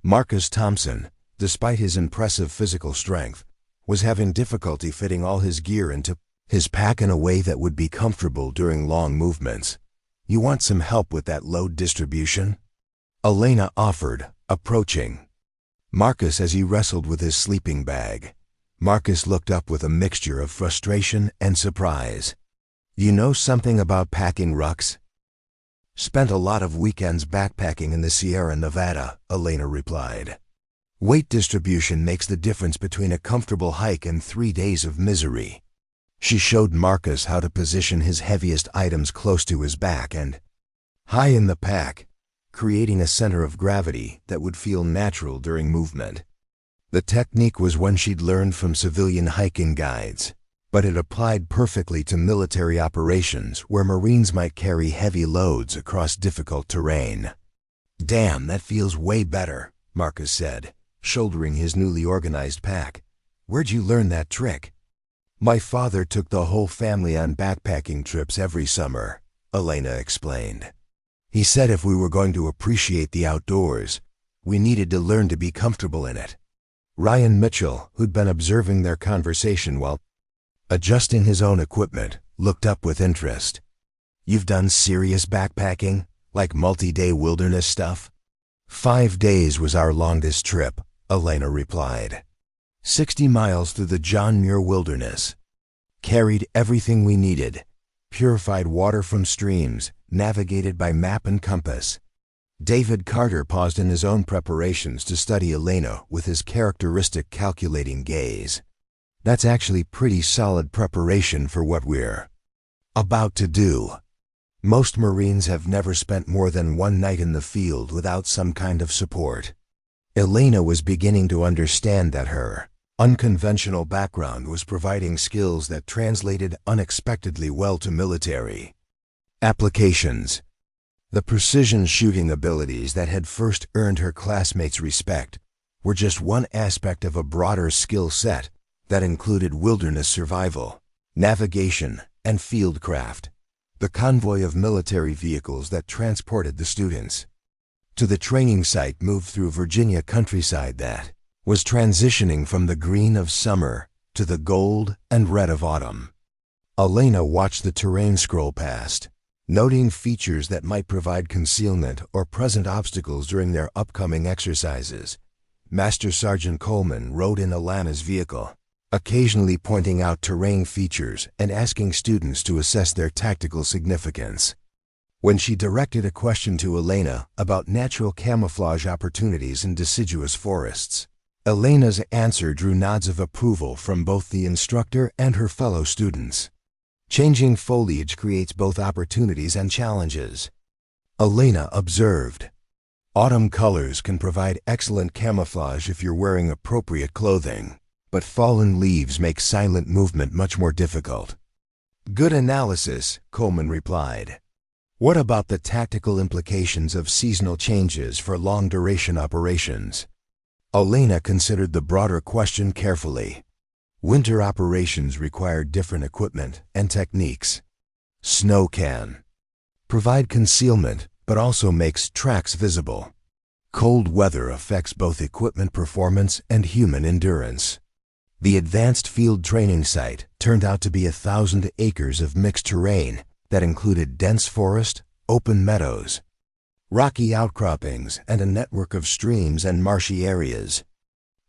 Speaker 1: Marcus Thompson, despite his impressive physical strength, was having difficulty fitting all his gear into his pack in a way that would be comfortable during long movements. "You want some help with that load distribution?" Elena offered, approaching Marcus as he wrestled with his sleeping bag. Marcus looked up with a mixture of frustration and surprise. "You know something about packing rucks?" "Spent a lot of weekends backpacking in the Sierra Nevada," Elena replied. "Weight distribution makes the difference between a comfortable hike and 3 days of misery." She showed Marcus how to position his heaviest items close to his back and high in the pack, creating a center of gravity that would feel natural during movement. The technique was one she'd learned from civilian hiking guides, but it applied perfectly to military operations where Marines might carry heavy loads across difficult terrain. "Damn, that feels way better," Marcus said, shouldering his newly organized pack. "Where'd you learn that trick?" "My father took the whole family on backpacking trips every summer," Elena explained. "He said if we were going to appreciate the outdoors, we needed to learn to be comfortable in it." Ryan Mitchell, who'd been observing their conversation while adjusting his own equipment, looked up with interest. "You've done serious backpacking, like multi-day wilderness stuff?" 5 days was our longest trip," Elena replied. 60 miles through the John Muir Wilderness. Carried everything we needed. Purified water from streams, navigated by map and compass. David Carter paused in his own preparations to study Elena with his characteristic calculating gaze. "That's actually pretty solid preparation for what we're about to do." Most Marines have never spent more than 1 night in the field without some kind of support. Elena was beginning to understand that her unconventional background was providing skills that translated unexpectedly well to military applications. The precision shooting abilities that had first earned her classmates' respect were just one aspect of a broader skill set that included wilderness survival, navigation, and fieldcraft, the convoy of military vehicles that transported the students to the training site moved through Virginia countryside that was transitioning from the green of summer to the gold and red of autumn. Elena watched the terrain scroll past, noting features that might provide concealment or present obstacles during their upcoming exercises. Master Sergeant Coleman rode in Alana's vehicle, occasionally pointing out terrain features and asking students to assess their tactical significance. When she directed a question to Elena about natural camouflage opportunities in deciduous forests, Elena's answer drew nods of approval from both the instructor and her fellow students. Changing foliage creates both opportunities and challenges, Elena observed. Autumn colors can provide excellent camouflage if you're wearing appropriate clothing, but fallen leaves make silent movement much more difficult. "Good analysis," Coleman replied. "What about the tactical implications of seasonal changes for long-duration operations?" Elena considered the broader question carefully. Winter operations require different equipment and techniques. Snow can provide concealment, but also makes tracks visible. Cold weather affects both equipment performance and human endurance. The advanced field training site turned out to be 1,000 acres of mixed terrain that included dense forest, open meadows, rocky outcroppings, and a network of streams and marshy areas.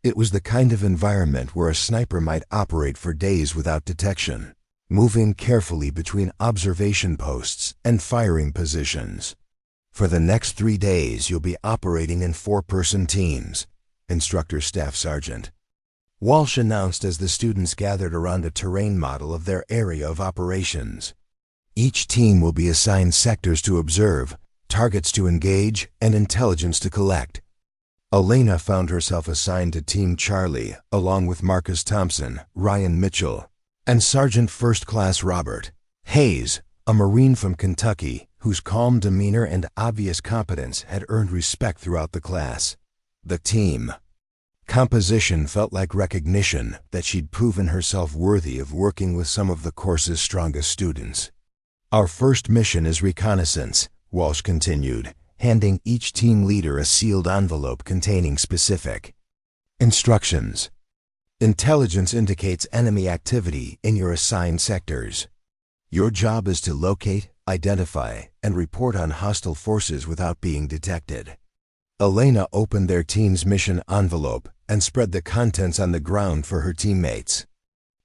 Speaker 1: It was the kind of environment where a sniper might operate for days without detection, moving carefully between observation posts and firing positions. "For the next 3 days, you'll be operating in 4-person teams," Instructor Staff Sergeant Walsh announced as the students gathered around a terrain model of their area of operations. Each team will be assigned sectors to observe, targets to engage, and intelligence to collect. Elena found herself assigned to Team Charlie, along with Marcus Thompson, Ryan Mitchell, and Sergeant First Class Robert Hayes, a Marine from Kentucky whose calm demeanor and obvious competence had earned respect throughout the class. The team composition felt like recognition that she'd proven herself worthy of working with some of the course's strongest students. Our first mission is reconnaissance, Walsh continued, handing each team leader a sealed envelope containing specific instructions. Intelligence indicates enemy activity in your assigned sectors. Your job is to locate, identify, and report on hostile forces without being detected. Elena opened their team's mission envelope and spread the contents on the ground for her teammates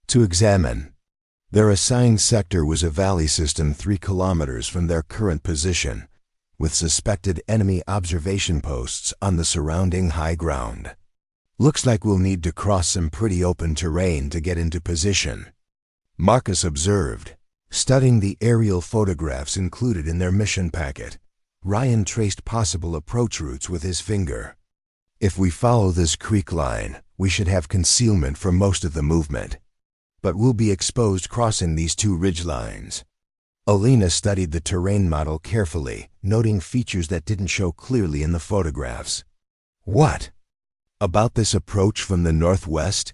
Speaker 1: to examine. Their assigned sector was a valley system 3 kilometers from their current position, with suspected enemy observation posts on the surrounding high ground. Looks like we'll need to cross some pretty open terrain to get into position, Marcus observed. Studying the aerial photographs included in their mission packet, Ryan traced possible approach routes with his finger. If we follow this creek line, we should have concealment for most of the movement, but we'll be exposed crossing these 2 ridge lines. Elena studied the terrain model carefully, noting features that didn't show clearly in the photographs. What about this approach from the northwest?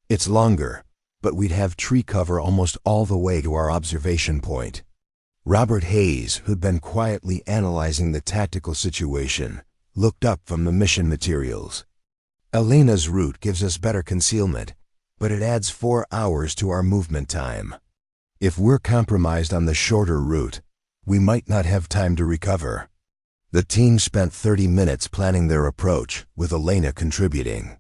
Speaker 1: It's longer, but we'd have tree cover almost all the way to our observation point. Robert Hayes, who'd been quietly analyzing the tactical situation, looked up from the mission materials. Elena's route gives us better concealment, but it adds 4 hours to our movement time. If we're compromised on the shorter route, we might not have time to recover. The team spent 30 minutes planning their approach, with Elena contributing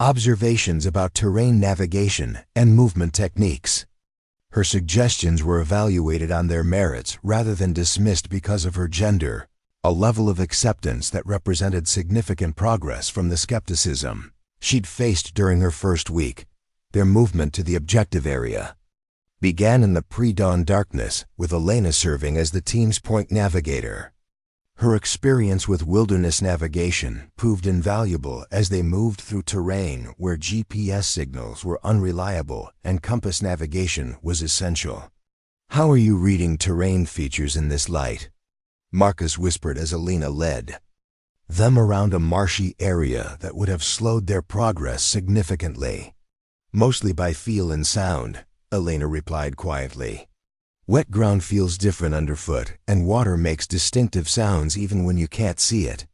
Speaker 1: observations about terrain navigation and movement techniques. Her suggestions were evaluated on their merits rather than dismissed because of her gender, a level of acceptance that represented significant progress from the skepticism she'd faced during her first week. Their movement to the objective area began in the pre-dawn darkness, with Elena serving as the team's point navigator. Her experience with wilderness navigation proved invaluable as they moved through terrain where GPS signals were unreliable and compass navigation was essential. "How are you reading terrain features in this light?" Marcus whispered as Elena led them around a marshy area that would have slowed their progress significantly. "Mostly by feel and sound," Elena replied quietly. "Wet ground feels different underfoot, and water makes distinctive sounds even when you can't see it."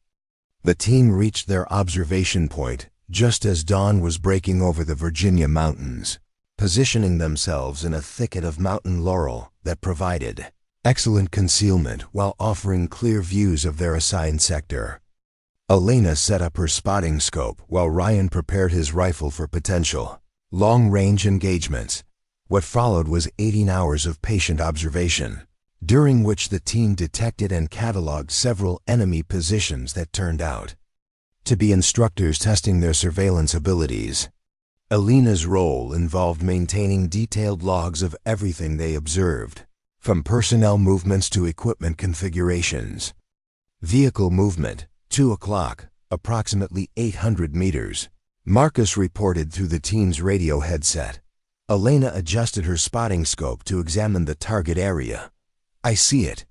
Speaker 1: The team reached their observation point just as dawn was breaking over the Virginia mountains, positioning themselves in a thicket of mountain laurel that provided excellent concealment while offering clear views of their assigned sector. Elena set up her spotting scope while Ryan prepared his rifle for potential long-range engagements. What followed was 18 hours of patient observation, during which the team detected and cataloged several enemy positions that turned out to be instructors testing their surveillance abilities. Elena's role involved maintaining detailed logs of everything they observed, from personnel movements to equipment configurations. Vehicle movement, 2 o'clock, approximately 800 meters. Marcus reported through the team's radio headset. Elena adjusted her spotting scope to examine the target area. "I see it.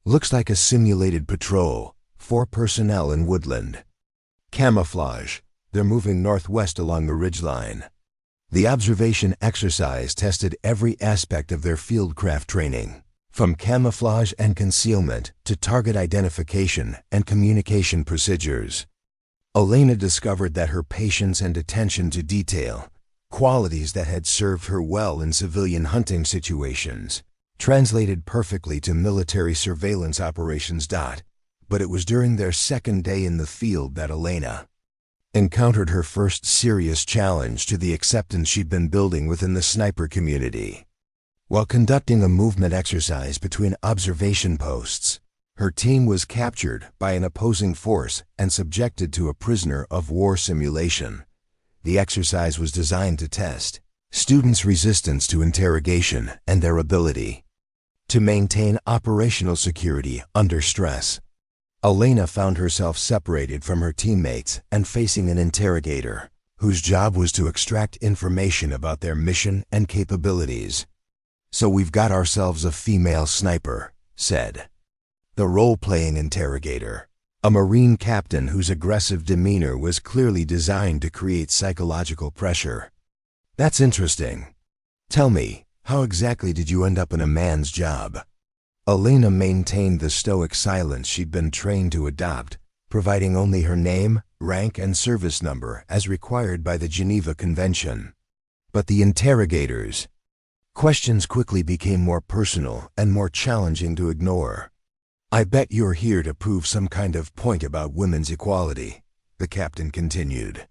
Speaker 1: Looks like a simulated patrol, 4 personnel in woodland. Camouflage. They're moving northwest along the ridgeline." The observation exercise tested every aspect of their fieldcraft training, from camouflage and concealment to target identification and communication procedures. Elena discovered that her patience and attention to detail, qualities that had served her well in civilian hunting situations, translated perfectly to military surveillance operations. But it was during their second day in the field that Elena encountered her first serious challenge to the acceptance she'd been building within the sniper community. While conducting a movement exercise between observation posts, her team was captured by an opposing force and subjected to a prisoner of war simulation. The exercise was designed to test students' resistance to interrogation and their ability to maintain operational security under stress. Elena found herself separated from her teammates and facing an interrogator, whose job was to extract information about their mission and capabilities. "So we've got ourselves a female sniper," said the role-playing interrogator, a Marine captain whose aggressive demeanor was clearly designed to create psychological pressure. "That's interesting. Tell me, how exactly did you end up in a man's job?" Elena maintained the stoic silence she'd been trained to adopt, providing only her name, rank, and service number as required by the Geneva Convention. But the interrogators' questions quickly became more personal and more challenging to ignore. "I bet you're here to prove some kind of point about women's equality," the captain continued.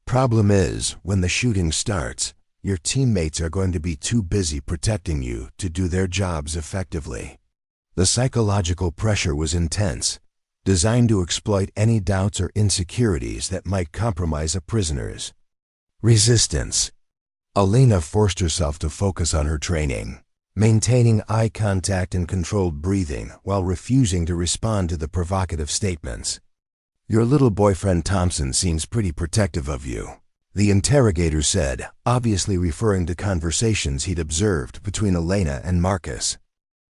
Speaker 1: "Problem is, when the shooting starts, your teammates are going to be too busy protecting you to do their jobs effectively." The psychological pressure was intense, designed to exploit any doubts or insecurities that might compromise a prisoner's resistance. Elena forced herself to focus on her training, maintaining eye contact and controlled breathing while refusing to respond to the provocative statements. "Your little boyfriend Thompson seems pretty protective of you," the interrogator said, obviously referring to conversations he'd observed between Elena and Marcus.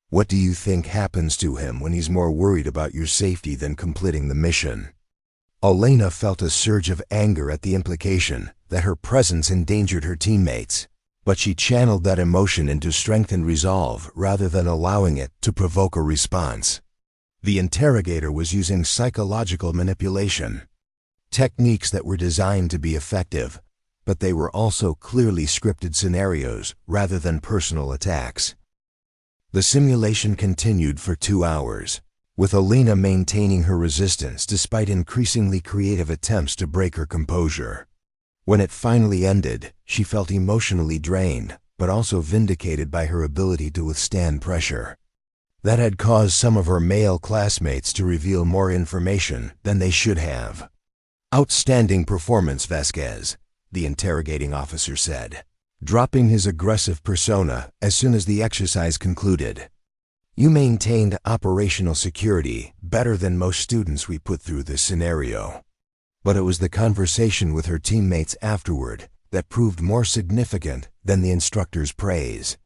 Speaker 1: "What do you think happens to him when he's more worried about your safety than completing the mission?" Elena felt a surge of anger at the implication that her presence endangered her teammates, but she channeled that emotion into strength and resolve rather than allowing it to provoke a response. The interrogator was using psychological manipulation, techniques that were designed to be effective, but they were also clearly scripted scenarios rather than personal attacks. The simulation continued for 2 hours, with Elena maintaining her resistance despite increasingly creative attempts to break her composure. When it finally ended, she felt emotionally drained, but also vindicated by her ability to withstand pressure. That had caused some of her male classmates to reveal more information than they should have. "Outstanding performance, Vasquez," the interrogating officer said, dropping his aggressive persona as soon as the exercise concluded. "You maintained operational security better than most students we put through this scenario." But it was the conversation with her teammates afterward that proved more significant than the instructor's praise.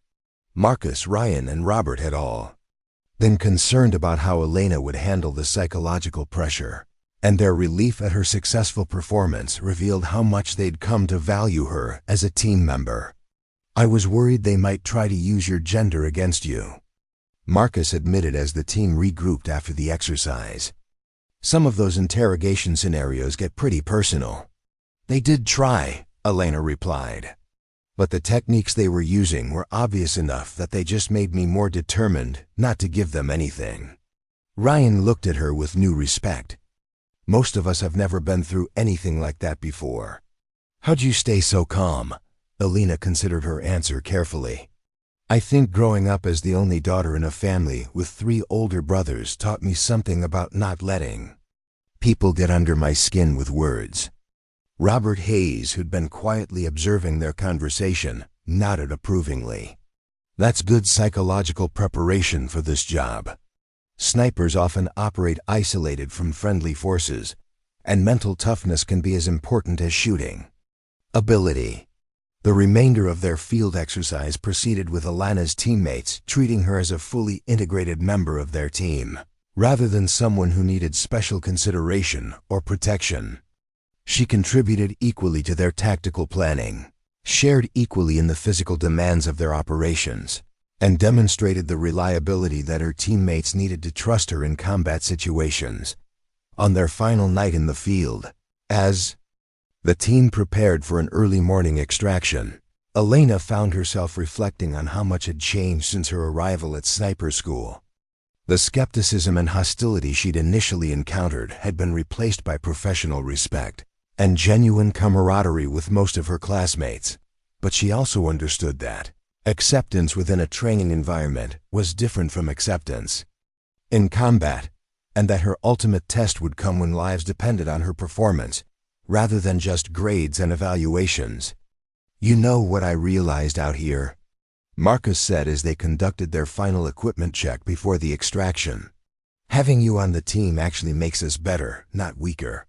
Speaker 1: Marcus, Ryan, and Robert had all been concerned about how Elena would handle the psychological pressure, and their relief at her successful performance revealed how much they'd come to value her as a team member. "I was worried they might try to use your gender against you," Marcus admitted as the team regrouped after the exercise. "Some of those interrogation scenarios get pretty personal." "They did try," Elena replied. "But the techniques they were using were obvious enough that they just made me more determined not to give them anything." Ryan looked at her with new respect. "Most of us have never been through anything like that before." "How'd you stay so calm?" Elena considered her answer carefully. "I think growing up as the only daughter in a family with 3 older brothers taught me something about not letting people get under my skin with words." Robert Hayes, who'd been quietly observing their conversation, nodded approvingly. "That's good psychological preparation for this job. Snipers often operate isolated from friendly forces, and mental toughness can be as important as shooting ability." The remainder of their field exercise proceeded with Elena's teammates treating her as a fully integrated member of their team, rather than someone who needed special consideration or protection. She contributed equally to their tactical planning, shared equally in the physical demands of their operations, and demonstrated the reliability that her teammates needed to trust her in combat situations. On their final night in the field, as the team prepared for an early morning extraction, Elena found herself reflecting on how much had changed since her arrival at sniper school. The skepticism and hostility she'd initially encountered had been replaced by professional respect and genuine camaraderie with most of her classmates. But she also understood that acceptance within a training environment was different from acceptance in combat, and that her ultimate test would come when lives depended on her performance, rather than just grades and evaluations. "You know what I realized out here?" Marcus said as they conducted their final equipment check before the extraction. "Having you on the team actually makes us better, not weaker."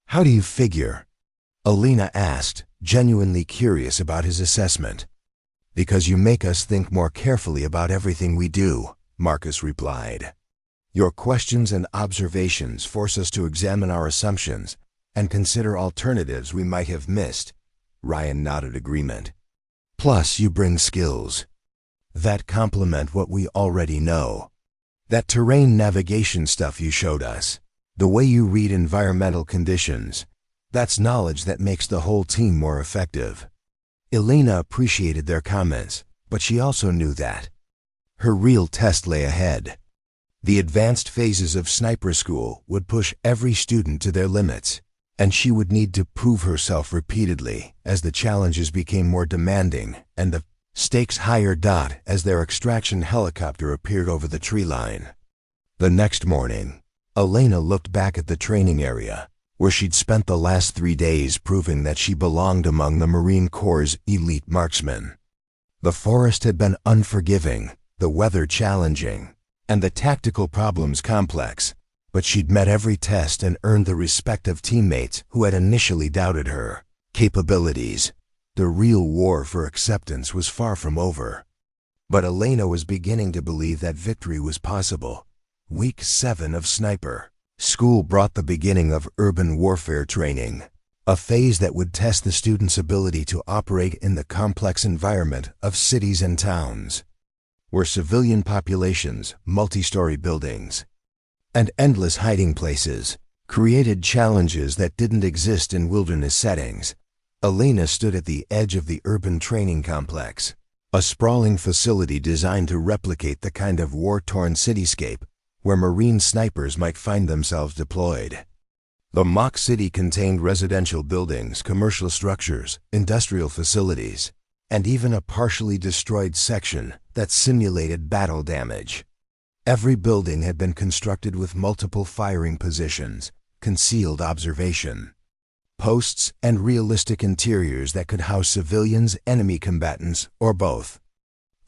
Speaker 1: "How do you figure?" Elena asked, genuinely curious about his assessment. "Because you make us think more carefully about everything we do," Marcus replied. "Your questions and observations force us to examine our assumptions and consider alternatives we might have missed." Ryan nodded agreement. "Plus, you bring skills that complement what we already know." That terrain navigation stuff you showed us, the way you read environmental conditions, that's knowledge that makes the whole team more effective. Elena appreciated their comments, but she also knew that her real test lay ahead. The advanced phases of sniper school would push every student to their limits, and she would need to prove herself repeatedly as the challenges became more demanding and the stakes higher. As their extraction helicopter appeared over the tree line. The next morning, Elena looked back at the training area, where she'd spent the last 3 days proving that she belonged among the Marine Corps' elite marksmen. The forest had been unforgiving, the weather challenging, and the tactical problems complex, but she'd met every test and earned the respect of teammates who had initially doubted her capabilities. The real war for acceptance was far from over. But Elena was beginning to believe that victory was possible. Week 7 of Sniper School brought the beginning of urban warfare training, a phase that would test the students' ability to operate in the complex environment of cities and towns, where civilian populations, multi-story buildings, and endless hiding places created challenges that didn't exist in wilderness settings. Elena stood at the edge of the urban training complex, a sprawling facility designed to replicate the kind of war-torn cityscape where Marine snipers might find themselves deployed. The mock city contained residential buildings, commercial structures, industrial facilities, and even a partially destroyed section that simulated battle damage. Every building had been constructed with multiple firing positions, concealed observation posts, and realistic interiors that could house civilians, enemy combatants, or both.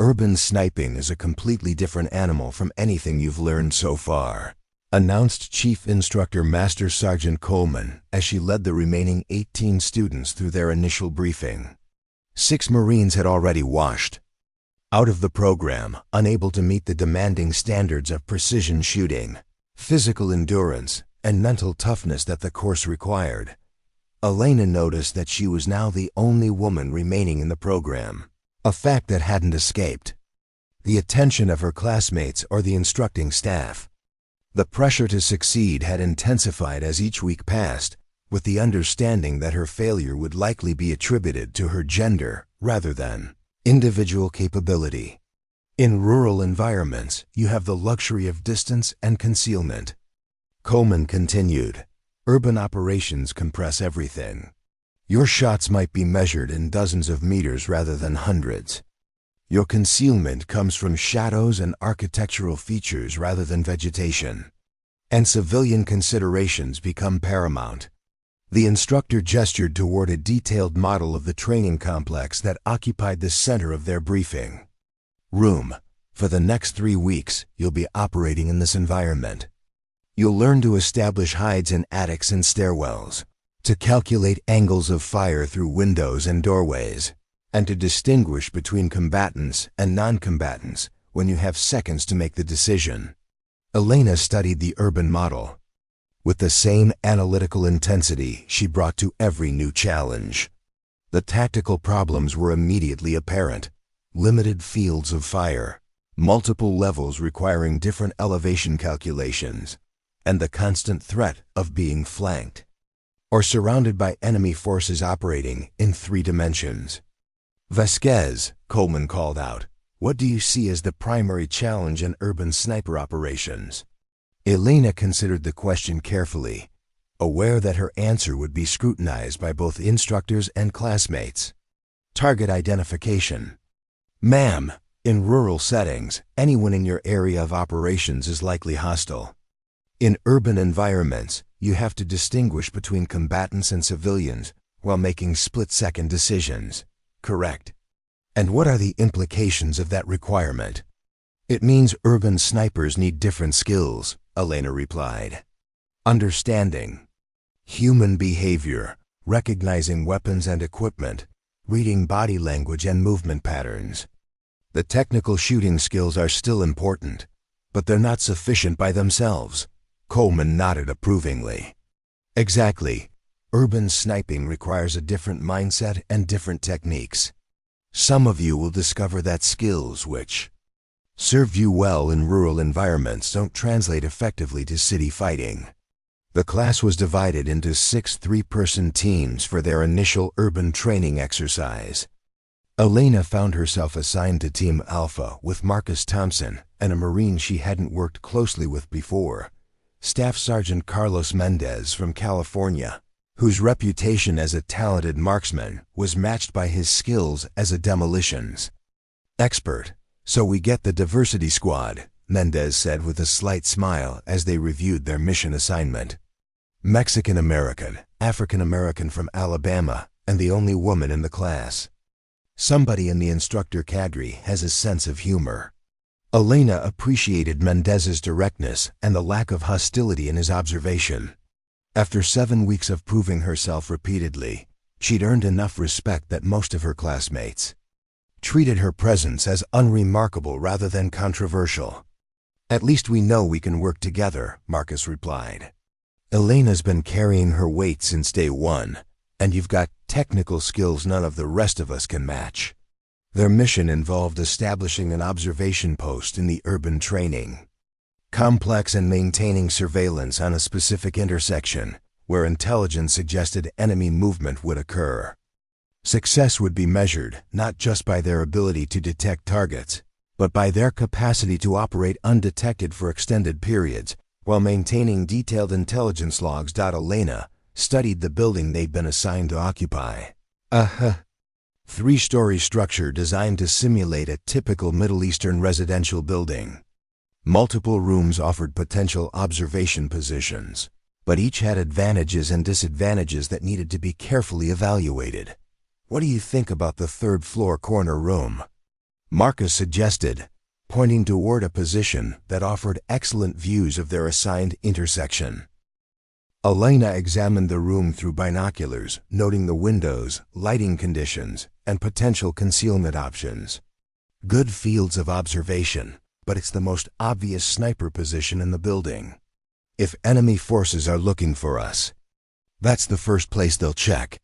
Speaker 1: Urban sniping is a completely different animal from anything you've learned so far, announced Chief Instructor Master Sergeant Coleman as she led the remaining 18 students through their initial briefing. 6 Marines had already washed out of the program, unable to meet the demanding standards of precision shooting, physical endurance, and mental toughness that the course required. Elena noticed that she was now the only woman remaining in the program, a fact that hadn't escaped the attention of her classmates or the instructing staff. The pressure to succeed had intensified as each week passed, with the understanding that her failure would likely be attributed to her gender rather than individual capability. In rural environments, you have the luxury of distance and concealment. Coleman continued, urban operations compress everything. Your shots might be measured in dozens of meters rather than hundreds. Your concealment comes from shadows and architectural features rather than vegetation. And civilian considerations become paramount. The instructor gestured toward a detailed model of the training complex that occupied the center of their briefing room. For the next 3 weeks, you'll be operating in this environment. You'll learn to establish hides in attics and stairwells, to calculate angles of fire through windows and doorways, and to distinguish between combatants and non-combatants when you have seconds to make the decision. Elena studied the urban model with the same analytical intensity she brought to every new challenge. The tactical problems were immediately apparent: limited fields of fire, multiple levels requiring different elevation calculations, and the constant threat of being flanked or surrounded by enemy forces operating in 3 dimensions. Vasquez, Coleman called out, what do you see as the primary challenge in urban sniper operations? Elena considered the question carefully, aware that her answer would be scrutinized by both instructors and classmates. Target identification. Ma'am, in rural settings, anyone in your area of operations is likely hostile. In urban environments, you have to distinguish between combatants and civilians while making split-second decisions. Correct. And what are the implications of that requirement? It means urban snipers need different skills, Elena replied. Understanding human behavior, recognizing weapons and equipment, reading body language and movement patterns. The technical shooting skills are still important, but they're not sufficient by themselves. Coleman nodded approvingly. Exactly. Urban sniping requires a different mindset and different techniques. Some of you will discover that skills which served you well in rural environments don't translate effectively to city fighting. The class was divided into 6 three-person teams for their initial urban training exercise. Elena found herself assigned to Team Alpha with Marcus Thompson and a Marine she hadn't worked closely with before, Staff Sergeant Carlos Mendez from California, whose reputation as a talented marksman was matched by his skills as a demolitions expert. "So we get the diversity squad," Mendez said with a slight smile as they reviewed their mission assignment. Mexican-American, African-American from Alabama, and the only woman in the class. Somebody in the instructor cadre has a sense of humor. Elena appreciated Mendez's directness and the lack of hostility in his observation. After 7 weeks of proving herself repeatedly, she'd earned enough respect that most of her classmates treated her presence as unremarkable rather than controversial. "At least we know we can work together," Marcus replied. "Elena's been carrying her weight since day one, and you've got technical skills none of the rest of us can match." Their mission involved establishing an observation post in the urban training complex and maintaining surveillance on a specific intersection where intelligence suggested enemy movement would occur. Success would be measured not just by their ability to detect targets, but by their capacity to operate undetected for extended periods while maintaining detailed intelligence logs. Elena studied the building they'd been assigned to occupy. Three-story structure designed to simulate a typical Middle Eastern residential building. Multiple rooms offered potential observation positions, but each had advantages and disadvantages that needed to be carefully evaluated. "What do you think about the third-floor corner room?" Marcus suggested, pointing toward a position that offered excellent views of their assigned intersection. Elena examined the room through binoculars, noting the windows, lighting conditions, and potential concealment options. Good fields of observation, but it's the most obvious sniper position in the building. If enemy forces are looking for us, that's the first place they'll check.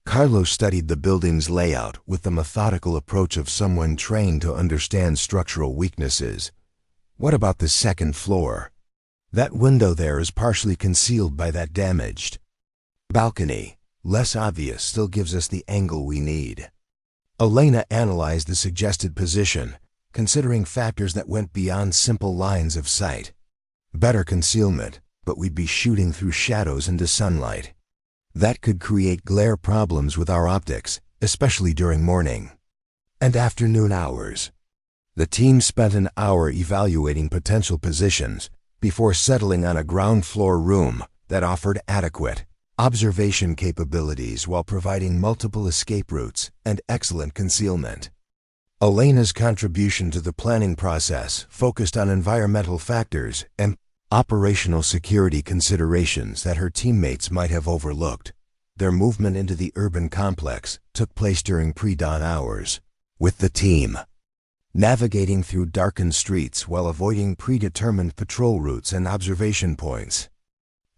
Speaker 1: Carlos studied the building's layout with the methodical approach of someone trained to understand structural weaknesses. "What about the second floor? That window there is partially concealed by that damaged balcony. Less obvious, still gives us the angle we need." Elena analyzed the suggested position, considering factors that went beyond simple lines of sight. Better concealment, but we'd be shooting through shadows into sunlight. That could create glare problems with our optics, especially during morning and afternoon hours. The team spent an hour evaluating potential positions before settling on a ground floor room that offered adequate observation capabilities while providing multiple escape routes and excellent concealment. Elena's contribution to the planning process focused on environmental factors and operational security considerations that her teammates might have overlooked. Their movement into the urban complex took place during pre-dawn hours, with the team navigating through darkened streets while avoiding predetermined patrol routes and observation points.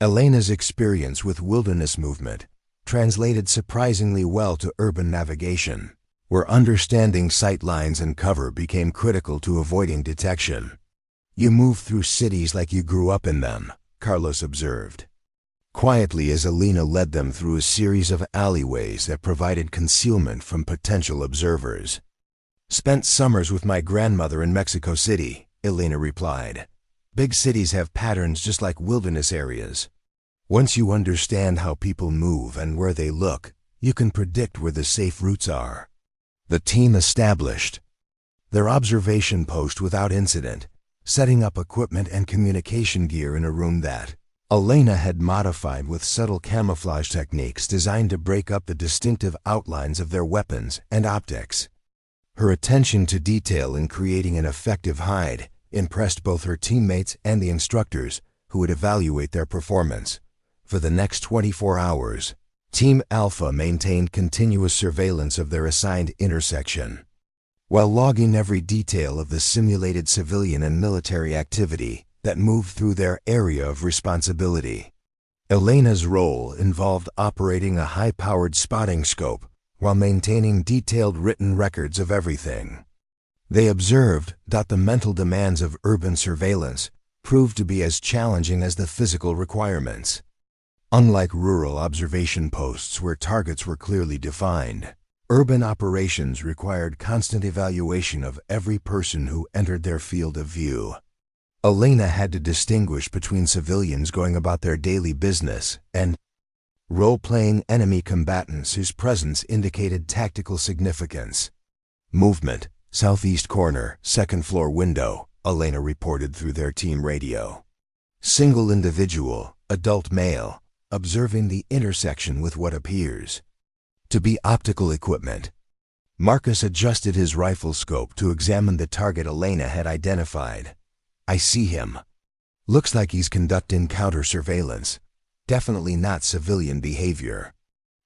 Speaker 1: Elena's experience with wilderness movement translated surprisingly well to urban navigation, where understanding sight lines and cover became critical to avoiding detection. "You move through cities like you grew up in them," Carlos observed quietly as Elena led them through a series of alleyways that provided concealment from potential observers. "Spent summers with my grandmother in Mexico City," Elena replied. "Big cities have patterns just like wilderness areas. Once you understand how people move and where they look, you can predict where the safe routes are." The team established their observation post without incident, setting up equipment and communication gear in a room that Elena had modified with subtle camouflage techniques designed to break up the distinctive outlines of their weapons and optics. Her attention to detail in creating an effective hide impressed both her teammates and the instructors who would evaluate their performance. For the next 24 hours, Team Alpha maintained continuous surveillance of their assigned intersection, while logging every detail of the simulated civilian and military activity that moved through their area of responsibility. Elena's role involved operating a high-powered spotting scope while maintaining detailed written records of everything. They observed that the mental demands of urban surveillance proved to be as challenging as the physical requirements. Unlike rural observation posts where targets were clearly defined, urban operations required constant evaluation of every person who entered their field of view. Elena had to distinguish between civilians going about their daily business and role-playing enemy combatants whose presence indicated tactical significance. Movement, southeast corner, second floor window, Elena reported through their team radio. Single individual, adult male, observing the intersection with what appears to be optical equipment. Marcus adjusted his rifle scope to examine the target Elena had identified. I see him. Looks like he's conducting counter-surveillance. Definitely not civilian behavior.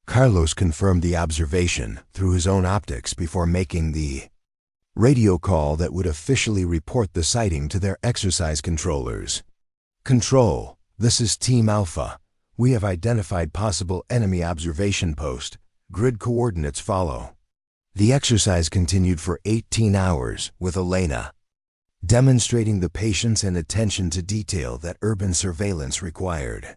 Speaker 1: Carlos confirmed the observation through his own optics before making the radio call that would officially report the sighting to their exercise controllers. Control, this is Team Alpha. We have identified possible enemy observation post. Grid coordinates follow. The exercise continued for 18 hours with Elena, demonstrating the patience and attention to detail that urban surveillance required.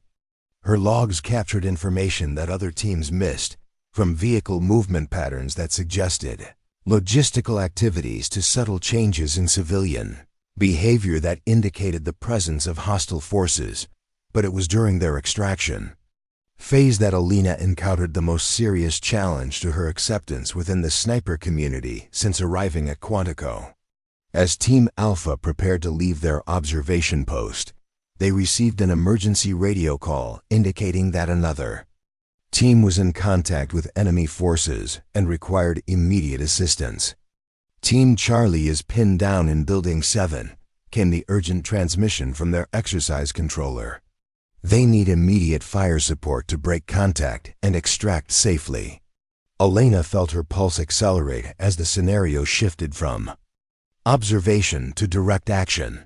Speaker 1: Her logs captured information that other teams missed, from vehicle movement patterns that suggested logistical activities to subtle changes in civilian behavior that indicated the presence of hostile forces, but it was during their extraction phase that Elena encountered the most serious challenge to her acceptance within the sniper community since arriving at Quantico. As Team Alpha prepared to leave their observation post, they received an emergency radio call indicating that another team was in contact with enemy forces and required immediate assistance. Team Charlie is pinned down in Building 7, came the urgent transmission from their exercise controller. They need immediate fire support to break contact and extract safely. Elena felt her pulse accelerate as the scenario shifted from observation to direct action.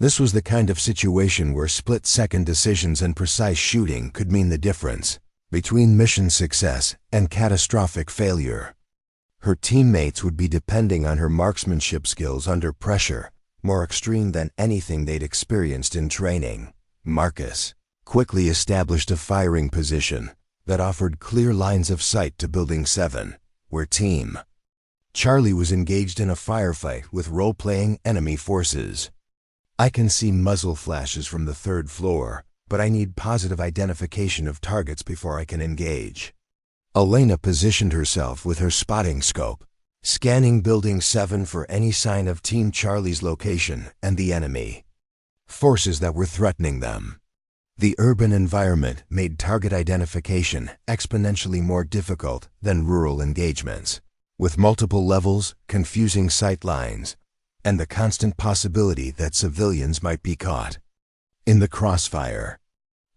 Speaker 1: This was the kind of situation where split-second decisions and precise shooting could mean the difference between mission success and catastrophic failure. Her teammates would be depending on her marksmanship skills under pressure, more extreme than anything they'd experienced in training. Marcus quickly established a firing position that offered clear lines of sight to Building 7, where Team Charlie was engaged in a firefight with role-playing enemy forces. I can see muzzle flashes from the third floor, but I need positive identification of targets before I can engage. Elena positioned herself with her spotting scope, scanning Building 7 for any sign of Team Charlie's location and the enemy forces that were threatening them. The urban environment made target identification exponentially more difficult than rural engagements, with multiple levels, confusing sight lines, and the constant possibility that civilians might be caught in the crossfire.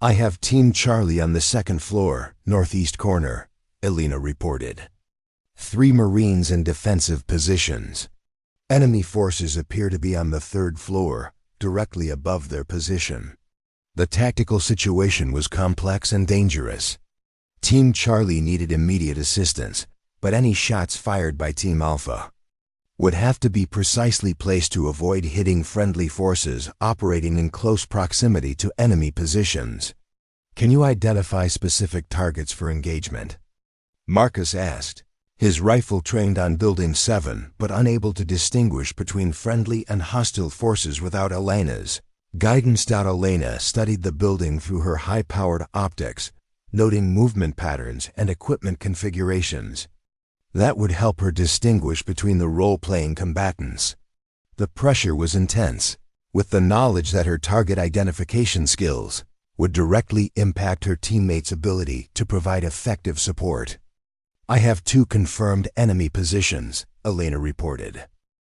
Speaker 1: I have Team Charlie on the second floor, northeast corner, Elena reported. 3 Marines in defensive positions. Enemy forces appear to be on the third floor, directly above their position. The tactical situation was complex and dangerous. Team Charlie needed immediate assistance, but any shots fired by Team Alpha would have to be precisely placed to avoid hitting friendly forces operating in close proximity to enemy positions. Can you identify specific targets for engagement? Marcus asked, his rifle trained on Building 7 but unable to distinguish between friendly and hostile forces without Elena's guidance. Elena studied the building through her high-powered optics, noting movement patterns and equipment configurations. That would help her distinguish between the role-playing combatants. The pressure was intense, with the knowledge that her target identification skills would directly impact her teammates' ability to provide effective support. I have 2 confirmed enemy positions, Elena reported.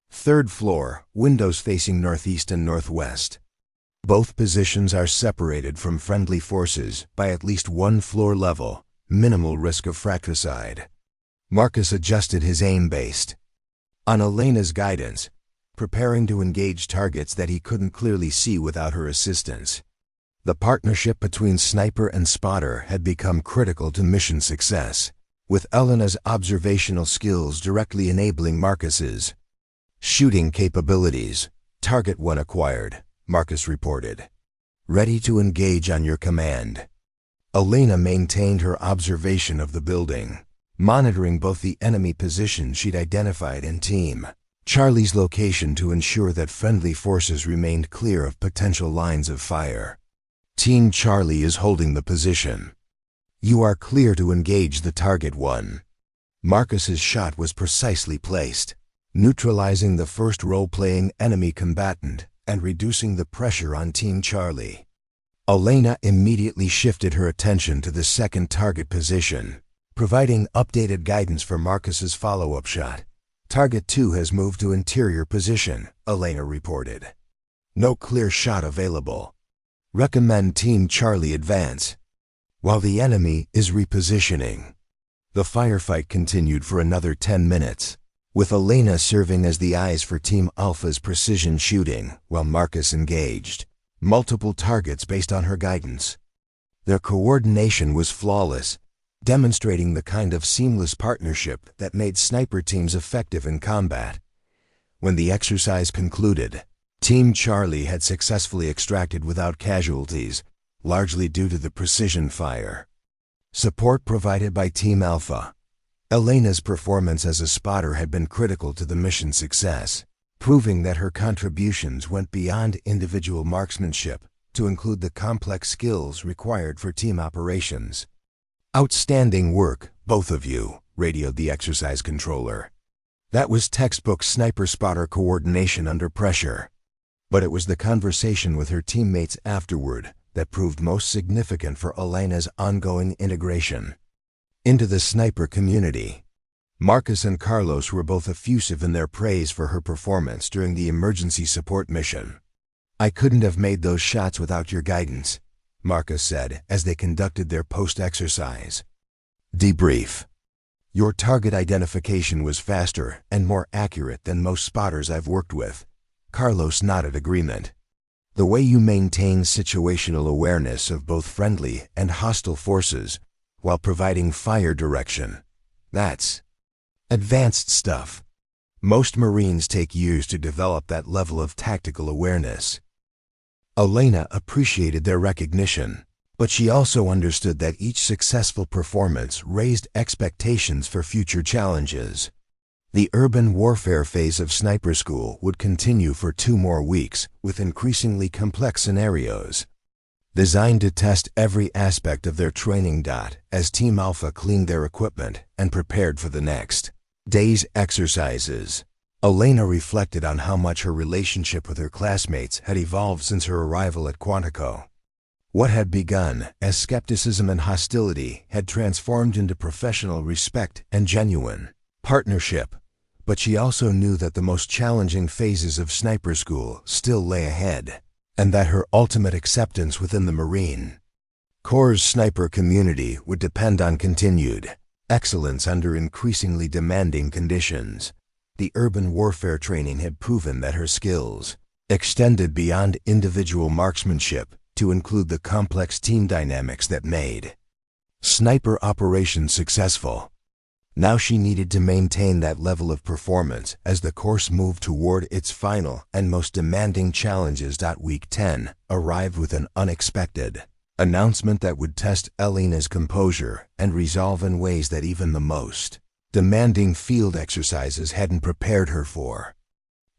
Speaker 1: Third floor, windows facing northeast and northwest. Both positions are separated from friendly forces by at least 1 floor level, minimal risk of fratricide. Marcus adjusted his aim based on Elena's guidance, preparing to engage targets that he couldn't clearly see without her assistance. The partnership between sniper and spotter had become critical to mission success, with Elena's observational skills directly enabling Marcus's. Shooting capabilities. Target 1 acquired, Marcus reported. Ready to engage on your command. Elena maintained her observation of the building, monitoring both the enemy position she'd identified and Team Charlie's location to ensure that friendly forces remained clear of potential lines of fire. Team Charlie is holding the position. You are clear to engage the Target 1. Marcus's shot was precisely placed, neutralizing the first role-playing enemy combatant and reducing the pressure on Team Charlie. Elena immediately shifted her attention to the second target position, providing updated guidance for Marcus's follow-up shot. Target 2 has moved to interior position, Elena reported. No clear shot available. Recommend Team Charlie advance. While the enemy is repositioning. The firefight continued for another 10 minutes, with Elena serving as the eyes for Team Alpha's precision shooting while Marcus engaged multiple targets based on her guidance. Their coordination was flawless, demonstrating the kind of seamless partnership that made sniper teams effective in combat. When the exercise concluded, Team Charlie had successfully extracted without casualties, largely due to the precision fire. Support provided by Team Alpha. Elena's performance as a spotter had been critical to the mission's success, proving that her contributions went beyond individual marksmanship to include the complex skills required for team operations. Outstanding work, both of you, radioed the exercise controller. That was textbook sniper-spotter coordination under pressure. But it was the conversation with her teammates afterward that proved most significant for Elena's ongoing integration into the sniper community. Marcus and Carlos were both effusive in their praise for her performance during the emergency support mission. I couldn't have made those shots without your guidance, Marcus said as they conducted their post-exercise debrief. Your target identification was faster and more accurate than most spotters I've worked with. Carlos nodded agreement. The way you maintain situational awareness of both friendly and hostile forces while providing fire direction, that's advanced stuff. Most Marines take years to develop that level of tactical awareness. Elena appreciated their recognition, but she also understood that each successful performance raised expectations for future challenges. The urban warfare phase of Sniper School would continue for 2 more weeks with increasingly complex scenarios, designed to test every aspect of their training. As Team Alpha cleaned their equipment and prepared for the next day's exercises, Elena reflected on how much her relationship with her classmates had evolved since her arrival at Quantico. What had begun as skepticism and hostility had transformed into professional respect and genuine partnership. But she also knew that the most challenging phases of Sniper School still lay ahead, and that her ultimate acceptance within the Marine Corps' sniper community would depend on continued excellence under increasingly demanding conditions. The urban warfare training had proven that her skills extended beyond individual marksmanship to include the complex team dynamics that made sniper operations successful. Now she needed to maintain that level of performance as the course moved toward its final and most demanding challenges. Week 10 arrived with an unexpected announcement that would test Elena's composure and resolve in ways that even the most demanding field exercises hadn't prepared her for.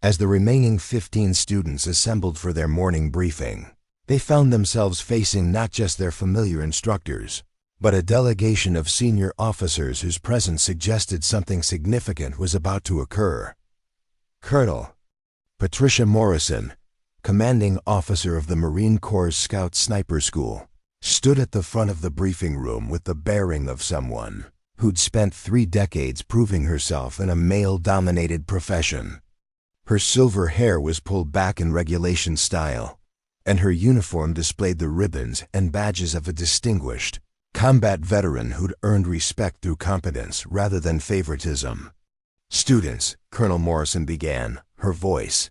Speaker 1: As the remaining 15 students assembled for their morning briefing, they found themselves facing not just their familiar instructors, but a delegation of senior officers whose presence suggested something significant was about to occur. Colonel Patricia Morrison, commanding officer of the Marine Corps Scout Sniper School, stood at the front of the briefing room with the bearing of someone who'd spent 3 decades proving herself in a male-dominated profession. Her silver hair was pulled back in regulation style, and her uniform displayed the ribbons and badges of a distinguished combat veteran who'd earned respect through competence rather than favoritism. Students, Colonel Morrison began, her voice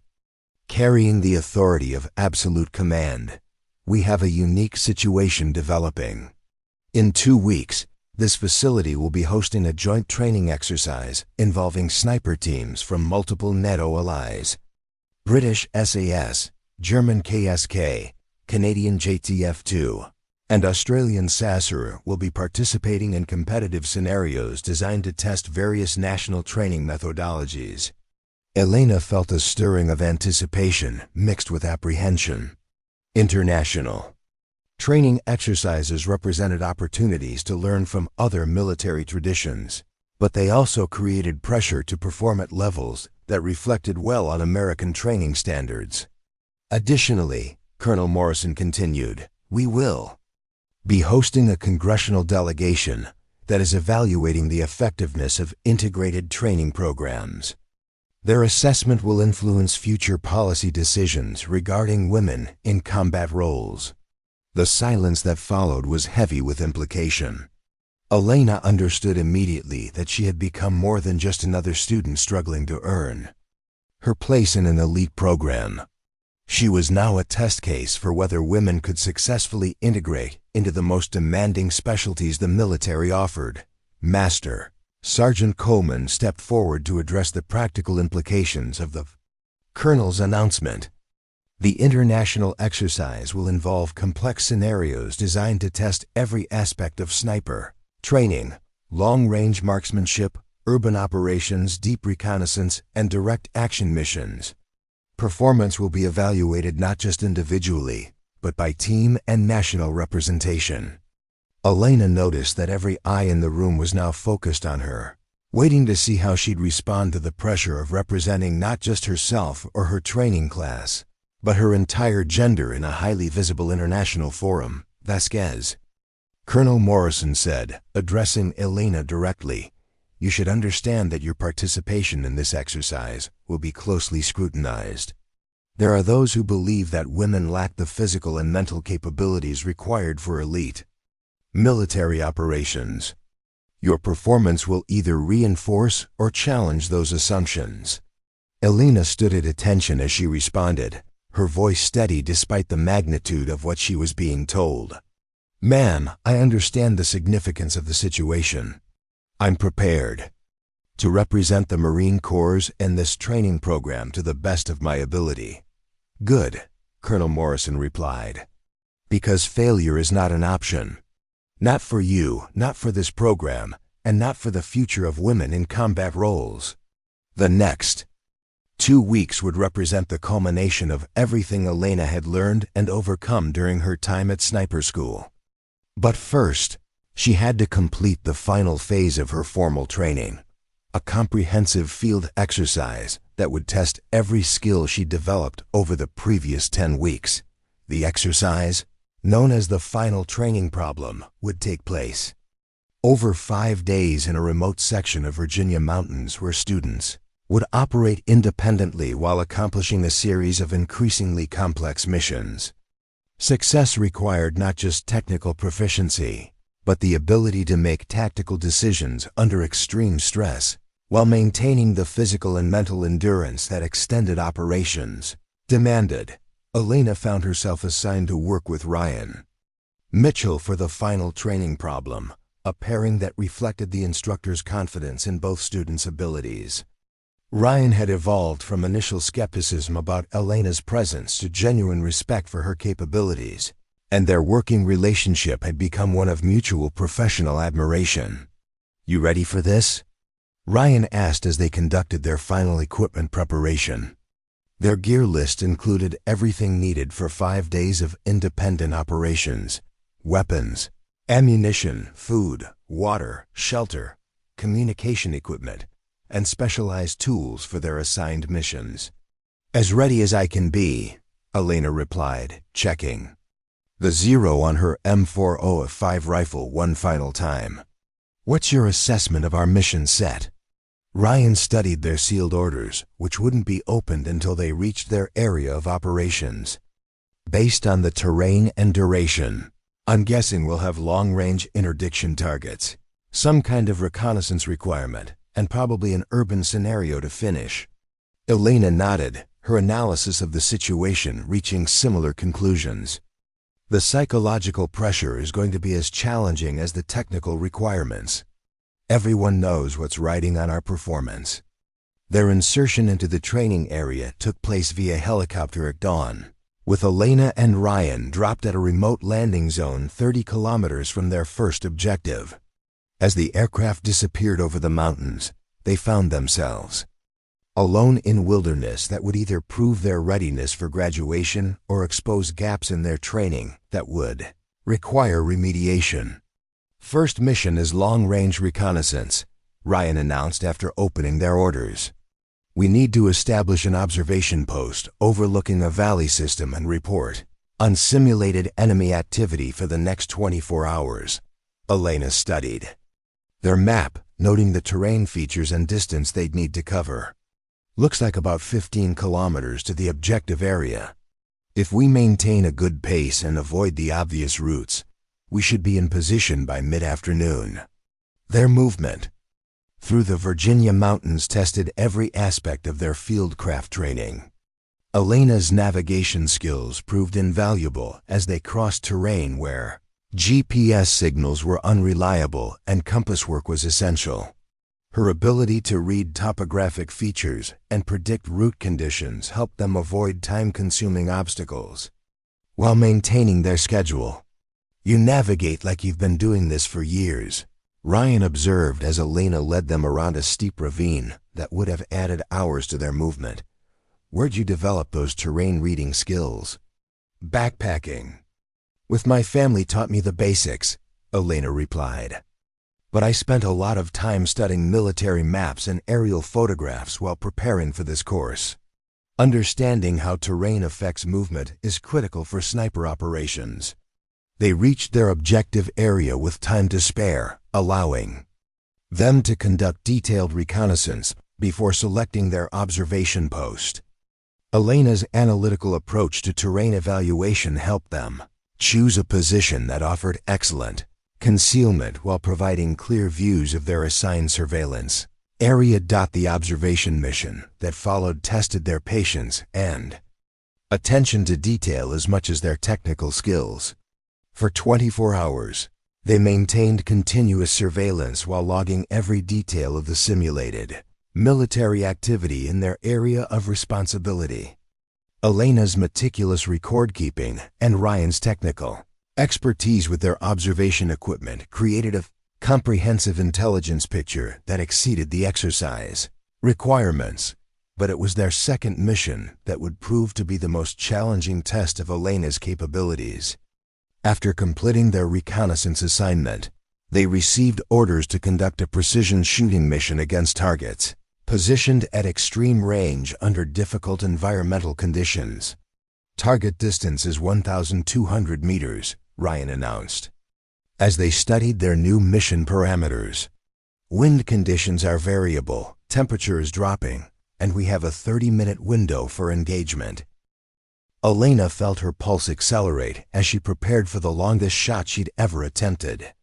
Speaker 1: carrying the authority of absolute command. We have a unique situation developing. In 2 weeks, This facility will be hosting a joint training exercise involving sniper teams from multiple NATO allies. British SAS, German KSK, Canadian JTF-2, and Australian SASR will be participating in competitive scenarios designed to test various national training methodologies. Elena felt a stirring of anticipation mixed with apprehension. International training exercises represented opportunities to learn from other military traditions, but they also created pressure to perform at levels that reflected well on American training standards. Additionally, Colonel Morrison continued, "We will be hosting a congressional delegation that is evaluating the effectiveness of integrated training programs. Their assessment will influence future policy decisions regarding women in combat roles." The silence that followed was heavy with implication. Elena understood immediately that she had become more than just another student struggling to earn her place in an elite program. She was now a test case for whether women could successfully integrate into the most demanding specialties the military offered. Master Sergeant Coleman stepped forward to address the practical implications of the colonel's announcement. The international exercise will involve complex scenarios designed to test every aspect of sniper training, long-range marksmanship, urban operations, deep reconnaissance, and direct action missions. Performance will be evaluated not just individually, but by team and national representation. Elena noticed that every eye in the room was now focused on her, waiting to see how she'd respond to the pressure of representing not just herself or her training class, but her entire gender in a highly visible international forum. Vasquez. Colonel Morrison said, addressing Elena directly, "You should understand that your participation in this exercise will be closely scrutinized. There are those who believe that women lack the physical and mental capabilities required for elite military operations. Your performance will either reinforce or challenge those assumptions." Elena stood at attention as she responded, her voice steady despite the magnitude of what she was being told. "Ma'am, I understand the significance of the situation. I'm prepared to represent the Marine Corps and this training program to the best of my ability." "Good," Colonel Morrison replied, "because failure is not an option. Not for you, not for this program, and not for the future of women in combat roles." The next 2 weeks would represent the culmination of everything Elena had learned and overcome during her time at sniper school. But first, she had to complete the final phase of her formal training, a comprehensive field exercise that would test every skill she developed over the previous 10 weeks. The exercise, known as the final training problem, would take place over 5 days in a remote section of Virginia mountains where students would operate independently while accomplishing a series of increasingly complex missions. Success required not just technical proficiency, but the ability to make tactical decisions under extreme stress, while maintaining the physical and mental endurance that extended operations demanded. Elena found herself assigned to work with Ryan Mitchell for the final training problem, a pairing that reflected the instructor's confidence in both students' abilities. Ryan had evolved from initial skepticism about Elena's presence to genuine respect for her capabilities, and their working relationship had become one of mutual professional admiration. "You ready for this?" Ryan asked as they conducted their final equipment preparation. Their gear list included everything needed for 5 days of independent operations: weapons, ammunition, food, water, shelter, communication equipment, and specialized tools for their assigned missions. "As ready as I can be," Elena replied, checking the 0 on her M405 rifle one final time. "What's your assessment of our mission set?" Ryan studied their sealed orders, which wouldn't be opened until they reached their area of operations. "Based on the terrain and duration, I'm guessing we'll have long-range interdiction targets, some kind of reconnaissance requirement, and probably an urban scenario to finish." Elena nodded, her analysis of the situation reaching similar conclusions. The psychological pressure is going to be as challenging as the technical requirements. Everyone knows what's riding on our performance. Their insertion into the training area took place via helicopter at dawn, with Elena and Ryan dropped at a remote landing zone 30 kilometers from their first objective. As the aircraft disappeared over the mountains, they found themselves alone in wilderness that would either prove their readiness for graduation or expose gaps in their training that would require remediation. First mission is long-range reconnaissance, Ryan announced after opening their orders. We need to establish an observation post overlooking a valley system and report on simulated enemy activity for the next 24 hours. Elena studied their map, noting the terrain features and distance they'd need to cover. Looks like about 15 kilometers to the objective area. If we maintain a good pace and avoid the obvious routes, we should be in position by mid-afternoon. Their movement through the Virginia mountains tested every aspect of their fieldcraft training. Elena's navigation skills proved invaluable as they crossed terrain where GPS signals were unreliable and compass work was essential. Her ability to read topographic features and predict route conditions helped them avoid time-consuming obstacles while maintaining their schedule. You navigate like you've been doing this for years, Ryan observed as Elena led them around a steep ravine that would have added hours to their movement. Where'd you develop those terrain reading skills? Backpacking. With my family taught me the basics, Elena replied. But I spent a lot of time studying military maps and aerial photographs while preparing for this course. Understanding how terrain affects movement is critical for sniper operations. They reached their objective area with time to spare, allowing them to conduct detailed reconnaissance before selecting their observation post. Elena's analytical approach to terrain evaluation helped them choose a position that offered excellent concealment while providing clear views of their assigned surveillance area. The observation mission that followed tested their patience and attention to detail as much as their technical skills. For 24 hours, they maintained continuous surveillance while logging every detail of the simulated military activity in their area of responsibility. Elena's meticulous record-keeping and Ryan's technical expertise with their observation equipment created a comprehensive intelligence picture that exceeded the exercise requirements. But it was their second mission that would prove to be the most challenging test of Elena's capabilities. After completing their reconnaissance assignment, they received orders to conduct a precision shooting mission against targets positioned at extreme range under difficult environmental conditions. Target distance is 1,200 meters, Ryan announced. As they studied their new mission parameters, wind conditions are variable, temperature is dropping, and we have a 30-minute window for engagement. Elena felt her pulse accelerate as she prepared for the longest shot she'd ever attempted.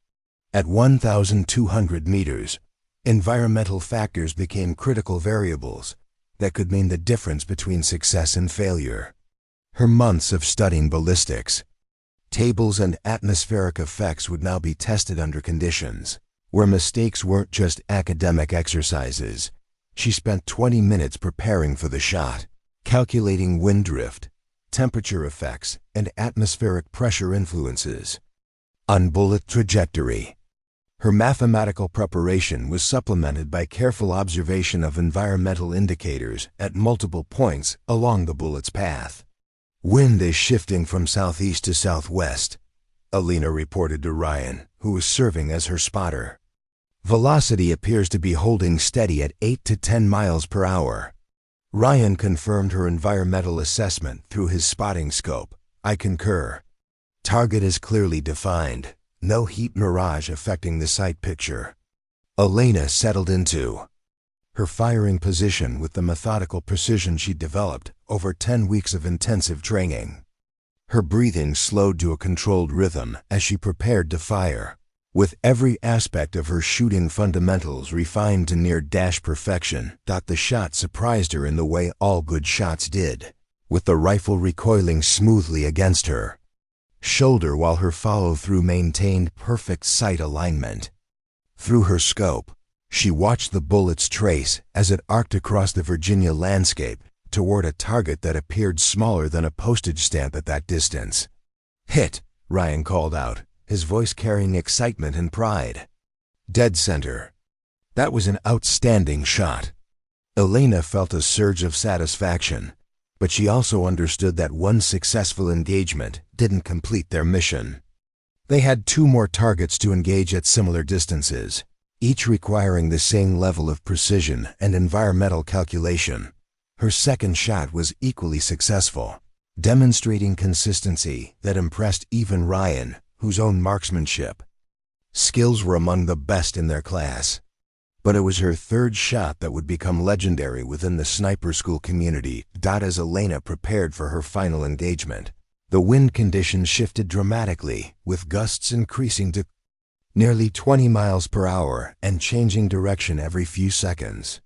Speaker 1: At 1,200 meters, environmental factors became critical variables that could mean the difference between success and failure. Her months of studying ballistics, tables, and atmospheric effects would now be tested under conditions where mistakes weren't just academic exercises. She spent 20 minutes preparing for the shot, calculating wind drift, temperature effects, and atmospheric pressure influences on bullet trajectory. Her mathematical preparation was supplemented by careful observation of environmental indicators at multiple points along the bullet's path. Wind is shifting from southeast to southwest, Elena reported to Ryan, who was serving as her spotter. Velocity appears to be holding steady at 8 to 10 miles per hour. Ryan confirmed her environmental assessment through his spotting scope. I concur. Target is clearly defined. No heat mirage affecting the sight picture. Elena settled into her firing position with the methodical precision she'd developed over 10 weeks of intensive training. Her breathing slowed to a controlled rhythm as she prepared to fire, with every aspect of her shooting fundamentals refined to near-dash perfection. The shot surprised her in the way all good shots did, with the rifle recoiling smoothly against her. shoulder while her follow-through maintained perfect sight alignment. Through her scope, she watched the bullet's trace as it arced across the Virginia landscape toward a target that appeared smaller than a postage stamp at that distance. "Hit," Ryan called out, his voice carrying excitement and pride. "Dead center." That was an outstanding shot. Elena felt a surge of satisfaction, but she also understood that one successful engagement didn't complete their mission. They had 2 more targets to engage at similar distances, each requiring the same level of precision and environmental calculation. Her second shot was equally successful, demonstrating consistency that impressed even Ryan, whose own marksmanship skills were among the best in their class. But it was her third shot that would become legendary within the sniper school community. As Elena prepared for her final engagement, the wind conditions shifted dramatically, with gusts increasing to nearly 20 miles per hour and changing direction every few seconds.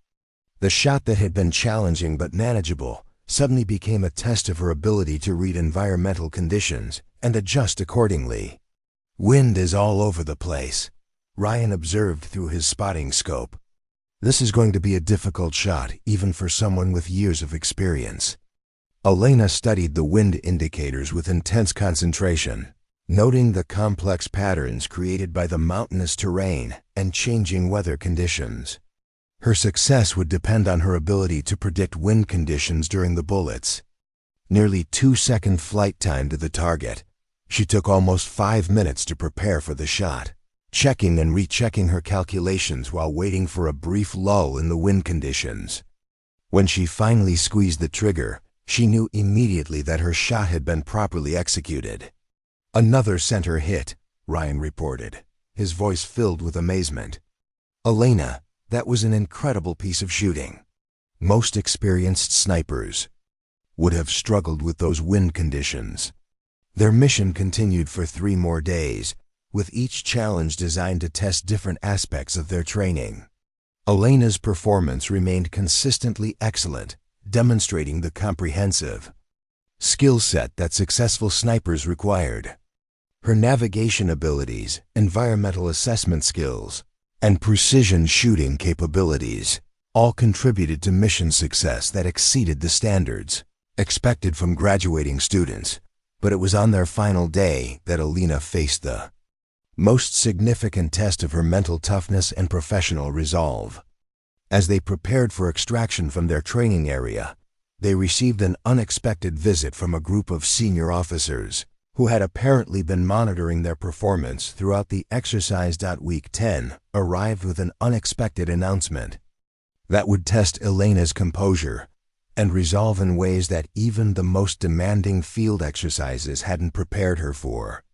Speaker 1: The shot that had been challenging but manageable suddenly became a test of her ability to read environmental conditions and adjust accordingly. "Wind is all over the place," Ryan observed through his spotting scope. "This is going to be a difficult shot, even for someone with years of experience." Elena studied the wind indicators with intense concentration, noting the complex patterns created by the mountainous terrain and changing weather conditions. Her success would depend on her ability to predict wind conditions during the bullets. Nearly 2-second flight time to the target, she took almost 5 minutes to prepare for the shot, checking and rechecking her calculations while waiting for a brief lull in the wind conditions. When she finally squeezed the trigger, she knew immediately that her shot had been properly executed. "Another center hit," Ryan reported, his voice filled with amazement. "Elena, that was an incredible piece of shooting. Most experienced snipers would have struggled with those wind conditions." Their mission continued for 3 more days, with each challenge designed to test different aspects of their training. Elena's performance remained consistently excellent, demonstrating the comprehensive skill set that successful snipers required. Her navigation abilities, environmental assessment skills, and precision shooting capabilities all contributed to mission success that exceeded the standards expected from graduating students. But it was on their final day that Elena faced the most significant test of her mental toughness and professional resolve. As they prepared for extraction from their training area, they received an unexpected visit from a group of senior officers who had apparently been monitoring their performance throughout the exercise. Week 10 arrived with an unexpected announcement that would test Elena's composure and resolve in ways that even the most demanding field exercises hadn't prepared her for.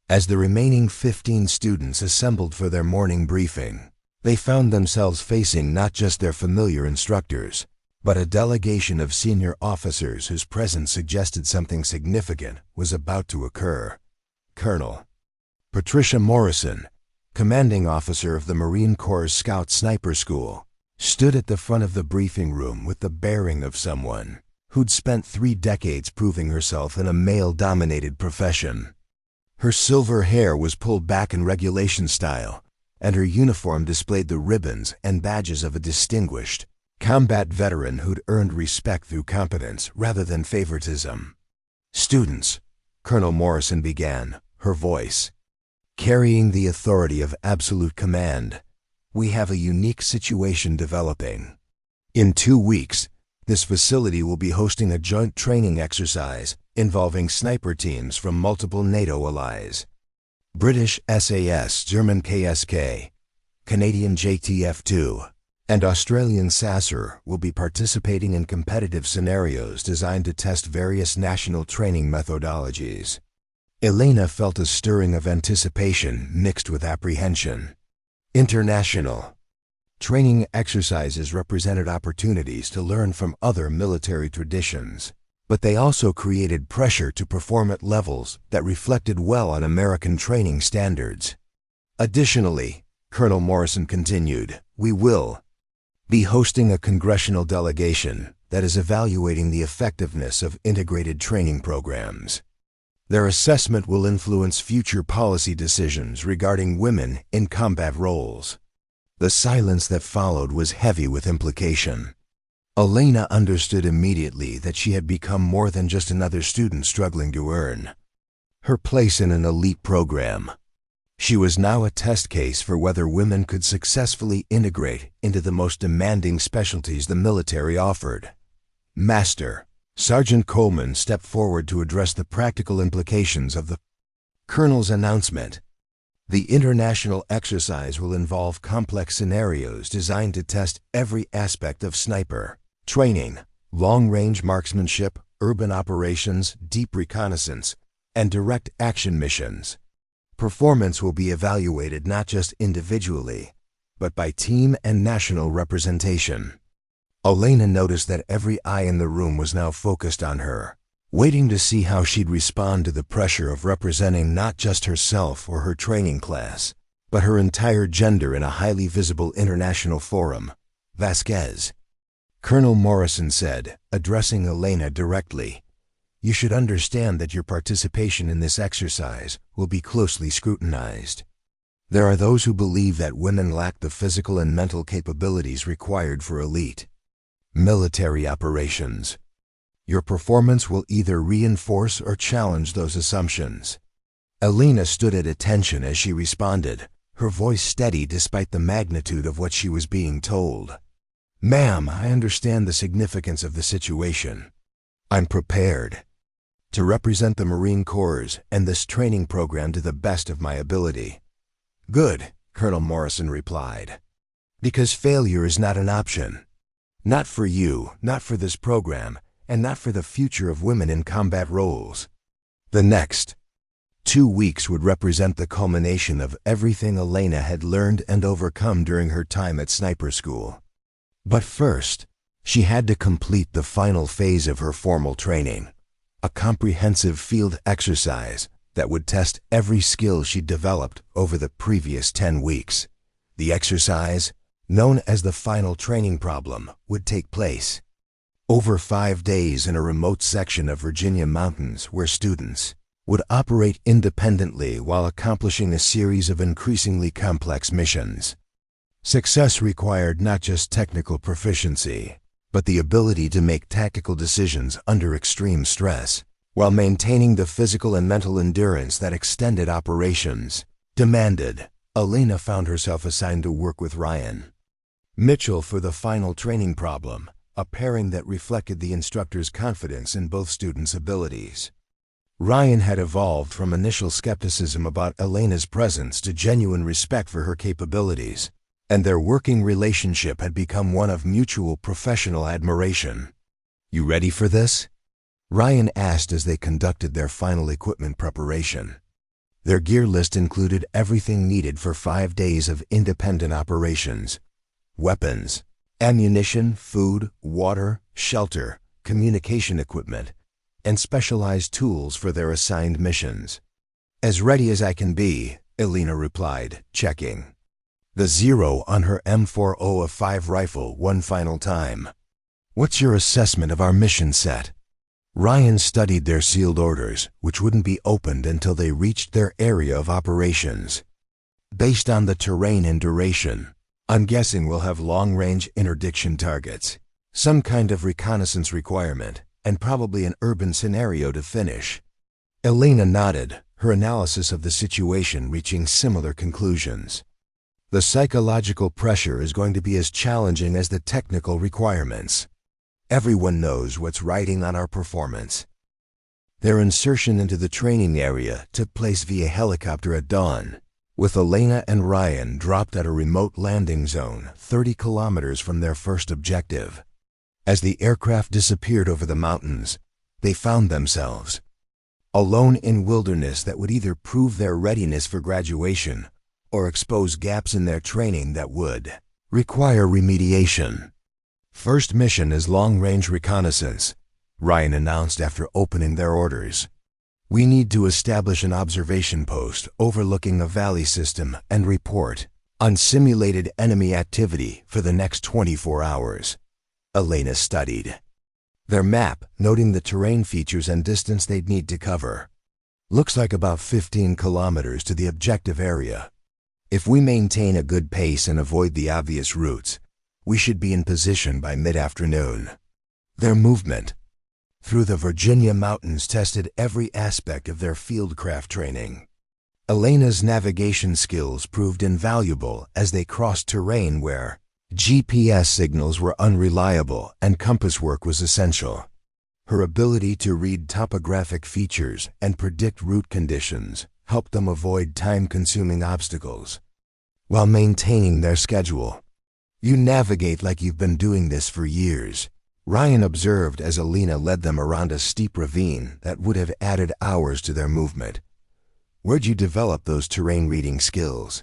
Speaker 1: As the remaining 15 students assembled for their morning briefing, they found themselves facing not just their familiar instructors, but a delegation of senior officers whose presence suggested something significant was about to occur. Colonel Patricia Morrison, commanding officer of the Marine Corps Scout Sniper School, stood at the front of the briefing room with the bearing of someone who'd spent 3 decades proving herself in a male-dominated profession. Her silver hair was pulled back in regulation style, and her uniform displayed the ribbons and badges of a distinguished combat veteran who'd earned respect through competence rather than favoritism. "Students," Colonel Morrison began, her voice carrying the authority of absolute command, "we have a unique situation developing. In 2 weeks, this facility will be hosting a joint training exercise involving sniper teams from multiple NATO allies. British SAS, German KSK, Canadian JTF-2, and Australian SASR will be participating in competitive scenarios designed to test various national training methodologies." Elena felt a stirring of anticipation mixed with apprehension. International training exercises represented opportunities to learn from other military traditions, but they also created pressure to perform at levels that reflected well on American training standards. Additionally, Colonel Morrison continued, "we will be hosting a congressional delegation that is evaluating the effectiveness of integrated training programs. Their assessment will influence future policy decisions regarding women in combat roles. The silence that followed was heavy with implication. Elena understood immediately that she had become more than just another student struggling to earn her place in an elite program. She was now a test case for whether women could successfully integrate into the most demanding specialties the military offered. Master Sergeant Coleman stepped forward to address the practical implications of the colonel's announcement. The international exercise will involve complex scenarios designed to test every aspect of sniper training, long-range marksmanship, urban operations, deep reconnaissance, and direct action missions. Performance will be evaluated not just individually, but by team and national representation. Elena noticed that every eye in the room was now focused on her, waiting to see how she'd respond to the pressure of representing not just herself or her training class, but her entire gender in a highly visible international forum. Vasquez. Colonel Morrison said, addressing Elena directly, "You should understand that your participation in this exercise will be closely scrutinized. There are those who believe that women lack the physical and mental capabilities required for elite military operations. Your performance will either reinforce or challenge those assumptions." Elena stood at attention as she responded, her voice steady despite the magnitude of what she was being told. "Ma'am, I understand the significance of the situation. I'm prepared to represent the Marine Corps and this training program to the best of my ability." "Good," Colonel Morrison replied, "because failure is not an option. Not for you, not for this program, and not for the future of women in combat roles." The next 2 weeks would represent the culmination of everything Elena had learned and overcome during her time at sniper school. But first, she had to complete the final phase of her formal training, a comprehensive field exercise that would test every skill she'd developed over the previous 10 weeks. The exercise, known as the final training problem, would take place over 5 days in a remote section of Virginia mountains where students would operate independently while accomplishing a series of increasingly complex missions. Success required not just technical proficiency, but the ability to make tactical decisions under extreme stress, while maintaining the physical and mental endurance that extended operations demanded. Elena found herself assigned to work with Ryan Mitchell for the final training problem, a pairing that reflected the instructor's confidence in both students' abilities. Ryan had evolved from initial skepticism about Elena's presence to genuine respect for her capabilities, and their working relationship had become one of mutual professional admiration. "You ready for this?" Ryan asked as they conducted their final equipment preparation. Their gear list included everything needed for 5 days of independent operations: weapons, ammunition, food, water, shelter, communication equipment, and specialized tools for their assigned missions. "As ready as I can be," Elena replied, checking the 0 on her M405 rifle one final time. "What's your assessment of our mission set?" Ryan studied their sealed orders, which wouldn't be opened until they reached their area of operations. "Based on the terrain and duration, I'm guessing we'll have long-range interdiction targets, some kind of reconnaissance requirement, and probably an urban scenario to finish." Elena nodded, her analysis of the situation reaching similar conclusions. The psychological pressure is going to be as challenging as the technical requirements. Everyone knows what's riding on our performance. Their insertion into the training area took place via helicopter at dawn, with Elena and Ryan dropped at a remote landing zone 30 kilometers from their first objective. As the aircraft disappeared over the mountains, they found themselves alone in wilderness that would either prove their readiness for graduation or expose gaps in their training that would require remediation. "First mission is long-range reconnaissance," Ryan announced after opening their orders. "We need to establish an observation post overlooking a valley system and report on simulated enemy activity for the next 24 hours. Elena studied their map, noting the terrain features and distance they'd need to cover. Looks like about 15 kilometers to the objective area. If we maintain a good pace and avoid the obvious routes, we should be in position by mid-afternoon. Their movement through the Virginia mountains tested every aspect of their fieldcraft training. Elena's navigation skills proved invaluable as they crossed terrain where GPS signals were unreliable and compass work was essential. Her ability to read topographic features and predict route conditions helped them avoid time-consuming obstacles while maintaining their schedule. "You navigate like you've been doing this for years," Ryan observed as Elena led them around a steep ravine that would have added hours to their movement. "Where'd you develop those terrain reading skills?"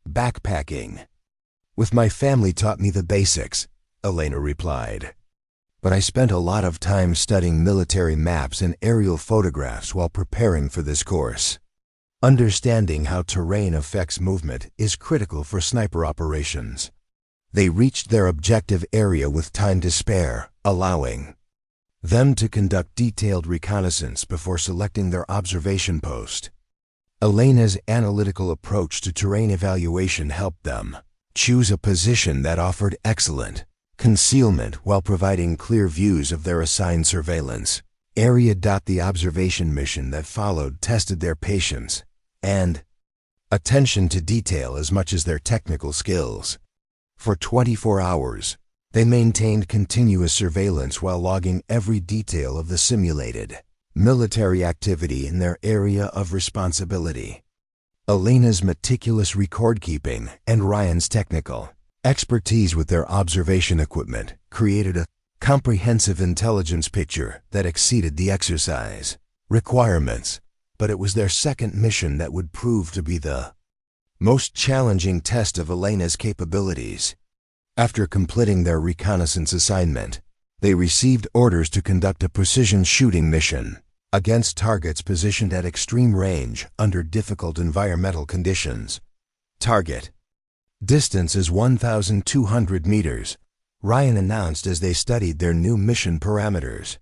Speaker 1: "Backpacking. With my family taught me the basics," Elena replied. "But I spent a lot of time studying military maps and aerial photographs while preparing for this course. Understanding how terrain affects movement is critical for sniper operations." They reached their objective area with time to spare, allowing them to conduct detailed reconnaissance before selecting their observation post. Elena's analytical approach to terrain evaluation helped them choose a position that offered excellent concealment while providing clear views of their assigned surveillance area. The observation mission that followed tested their patience and attention to detail as much as their technical skills. For 24 hours, they maintained continuous surveillance while logging every detail of the simulated military activity in their area of responsibility. Elena's meticulous record-keeping and Ryan's technical expertise with their observation equipment created a comprehensive intelligence picture that exceeded the exercise requirements, but it was their second mission that would prove to be the most challenging test of Elena's capabilities. After completing their reconnaissance assignment, they received orders to conduct a precision shooting mission against targets positioned at extreme range under difficult environmental conditions. Target distance is 1,200 meters, Ryan announced as they studied their new mission parameters.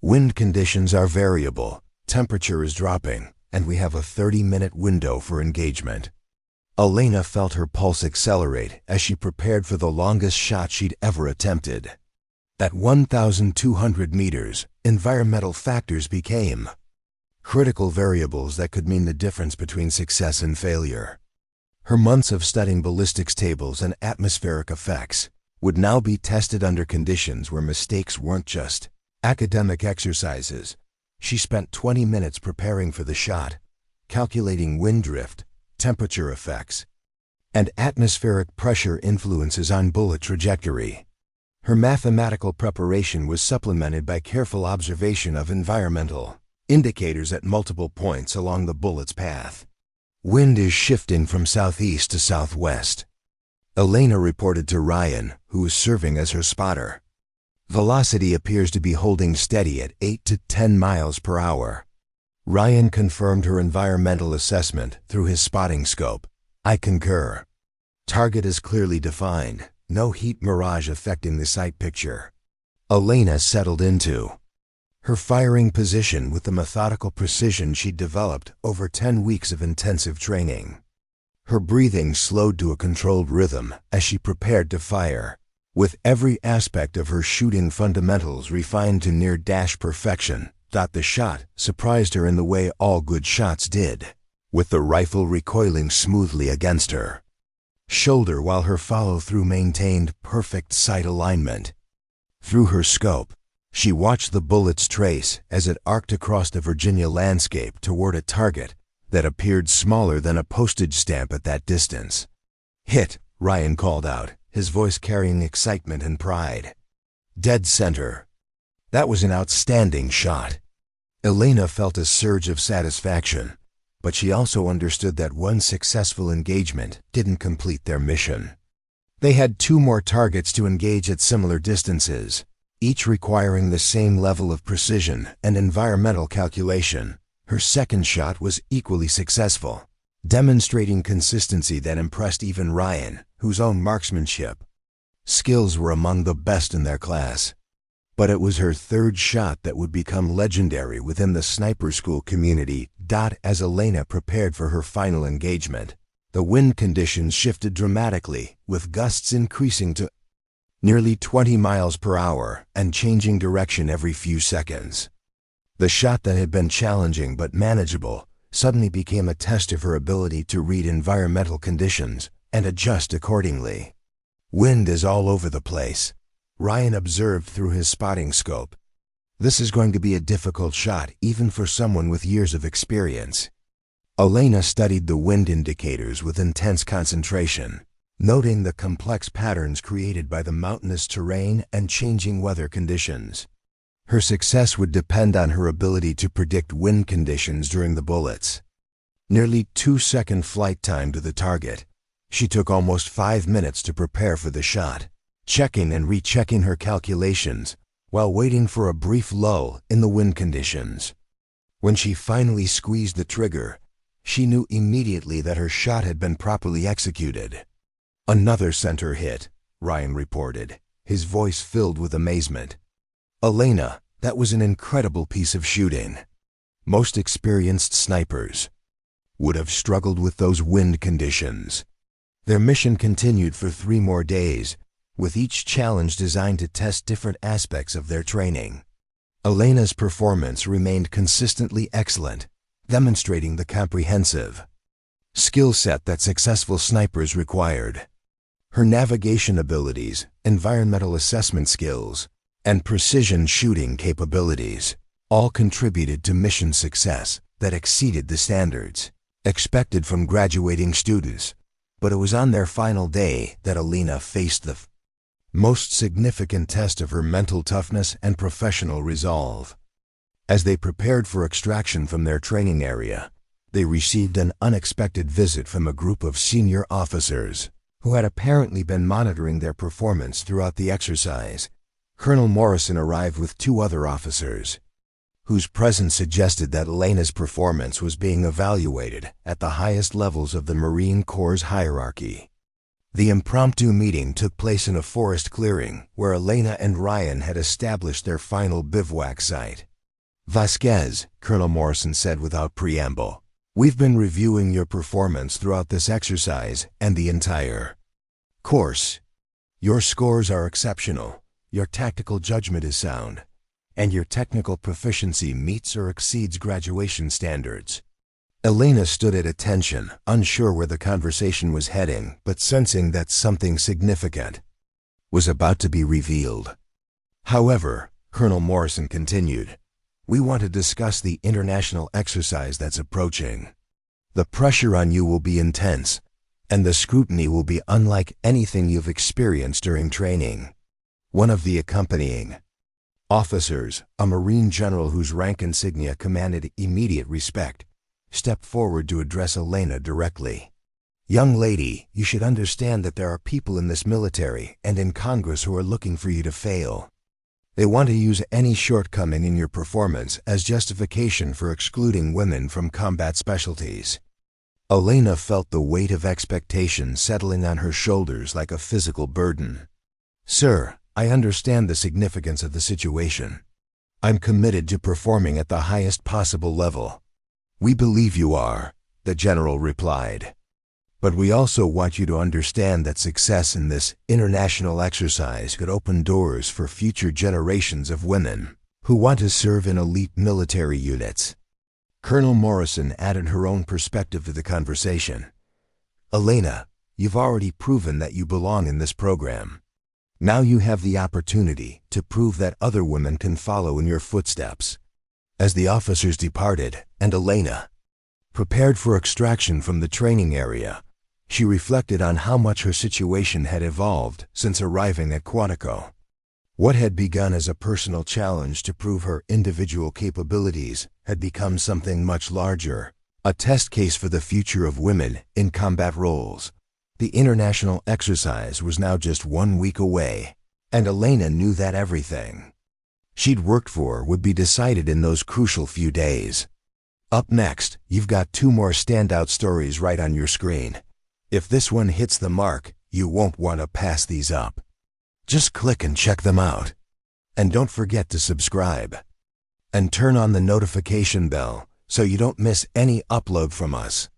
Speaker 1: Wind conditions are variable, temperature is dropping, and we have a 30-minute window for engagement. Elena felt her pulse accelerate as she prepared for the longest shot she'd ever attempted. At 1,200 meters, environmental factors became critical variables that could mean the difference between success and failure. Her months of studying ballistics tables and atmospheric effects would now be tested under conditions where mistakes weren't just academic exercises. She spent 20 minutes preparing for the shot, calculating wind drift, temperature effects, and atmospheric pressure influences on bullet trajectory. Her mathematical preparation was supplemented by careful observation of environmental indicators at multiple points along the bullet's path. "Wind is shifting from southeast to southwest," Elena reported to Ryan, who was serving as her spotter. "Velocity appears to be holding steady at 8 to 10 miles per hour. Ryan confirmed her environmental assessment through his spotting scope. "I concur. Target is clearly defined, no heat mirage affecting the sight picture." Elena settled into her firing position with the methodical precision she'd developed over 10 weeks of intensive training. Her breathing slowed to a controlled rhythm as she prepared to fire, with every aspect of her shooting fundamentals refined to near-dash perfection. The shot surprised her in the way all good shots did, with the rifle recoiling smoothly against her shoulder while her follow-through maintained perfect sight alignment. Through her scope, she watched the bullet's trace as it arced across the Virginia landscape toward a target that appeared smaller than a postage stamp at that distance. "Hit," Ryan called out, his voice carrying excitement and pride. "Dead center." That was an outstanding shot. Elena felt a surge of satisfaction, but she also understood that one successful engagement didn't complete their mission. They had 2 more targets to engage at similar distances, each requiring the same level of precision and environmental calculation. Her second shot was equally successful, demonstrating consistency that impressed even Ryan, whose own marksmanship skills were among the best in their class. But it was her third shot that would become legendary within the sniper school community. As Elena prepared for her final engagement, the wind conditions shifted dramatically, with gusts increasing to nearly 20 miles per hour and changing direction every few seconds. The shot that had been challenging but manageable suddenly became a test of her ability to read environmental conditions and adjust accordingly. "Wind is all over the place," Ryan observed through his spotting scope. "This is going to be a difficult shot even for someone with years of experience." Elena studied the wind indicators with intense concentration, noting the complex patterns created by the mountainous terrain and changing weather conditions. Her success would depend on her ability to predict wind conditions during the bullets. Nearly 2-second flight time to the target. She took almost 5 minutes to prepare for the shot, checking and rechecking her calculations while waiting for a brief lull in the wind conditions. When she finally squeezed the trigger, she knew immediately that her shot had been properly executed. "Another center hit," Ryan reported, his voice filled with amazement. "Elena, that was an incredible piece of shooting." Most experienced snipers would have struggled with those wind conditions. Their mission continued for 3 more days, with each challenge designed to test different aspects of their training. Elena's performance remained consistently excellent, demonstrating the comprehensive skill set that successful snipers required. Her navigation abilities, environmental assessment skills, and precision shooting capabilities all contributed to mission success that exceeded the standards expected from graduating students. But it was on their final day that Elena faced the most significant test of her mental toughness and professional resolve. As they prepared for extraction from their training area, they received an unexpected visit from a group of senior officers who had apparently been monitoring their performance throughout the exercise. Colonel Morrison arrived with 2 other officers, whose presence suggested that Elena's performance was being evaluated at the highest levels of the Marine Corps' hierarchy. The impromptu meeting took place in a forest clearing where Elena and Ryan had established their final bivouac site. "Vasquez," Colonel Morrison said without preamble, "we've been reviewing your performance throughout this exercise and the entire course. Your scores are exceptional, your tactical judgment is sound, and your technical proficiency meets or exceeds graduation standards." Elena stood at attention, unsure where the conversation was heading, but sensing that something significant was about to be revealed. "However," Colonel Morrison continued, "we want to discuss the international exercise that's approaching. The pressure on you will be intense, and the scrutiny will be unlike anything you've experienced during training." One of the accompanying officers, a Marine general whose rank insignia commanded immediate respect, stepped forward to address Elena directly. "Young lady, you should understand that there are people in this military and in Congress who are looking for you to fail. They want to use any shortcoming in your performance as justification for excluding women from combat specialties." Elena felt the weight of expectation settling on her shoulders like a physical burden. "Sir, I understand the significance of the situation. I'm committed to performing at the highest possible level." "We believe you are," the general replied. "But we also want you to understand that success in this international exercise could open doors for future generations of women who want to serve in elite military units." Colonel Morrison added her own perspective to the conversation. "Elena, you've already proven that you belong in this program. Now you have the opportunity to prove that other women can follow in your footsteps." As the officers departed, and Elena prepared for extraction from the training area, she reflected on how much her situation had evolved since arriving at Quantico. What had begun as a personal challenge to prove her individual capabilities had become something much larger, a test case for the future of women in combat roles. The international exercise was now just 1 week away, and Elena knew that everything she'd worked for would be decided in those crucial few days. Up next, you've got 2 more standout stories right on your screen. If this one hits the mark, you won't want to pass these up. Just click and check them out. And don't forget to subscribe. And turn on the notification bell so you don't miss any upload from us.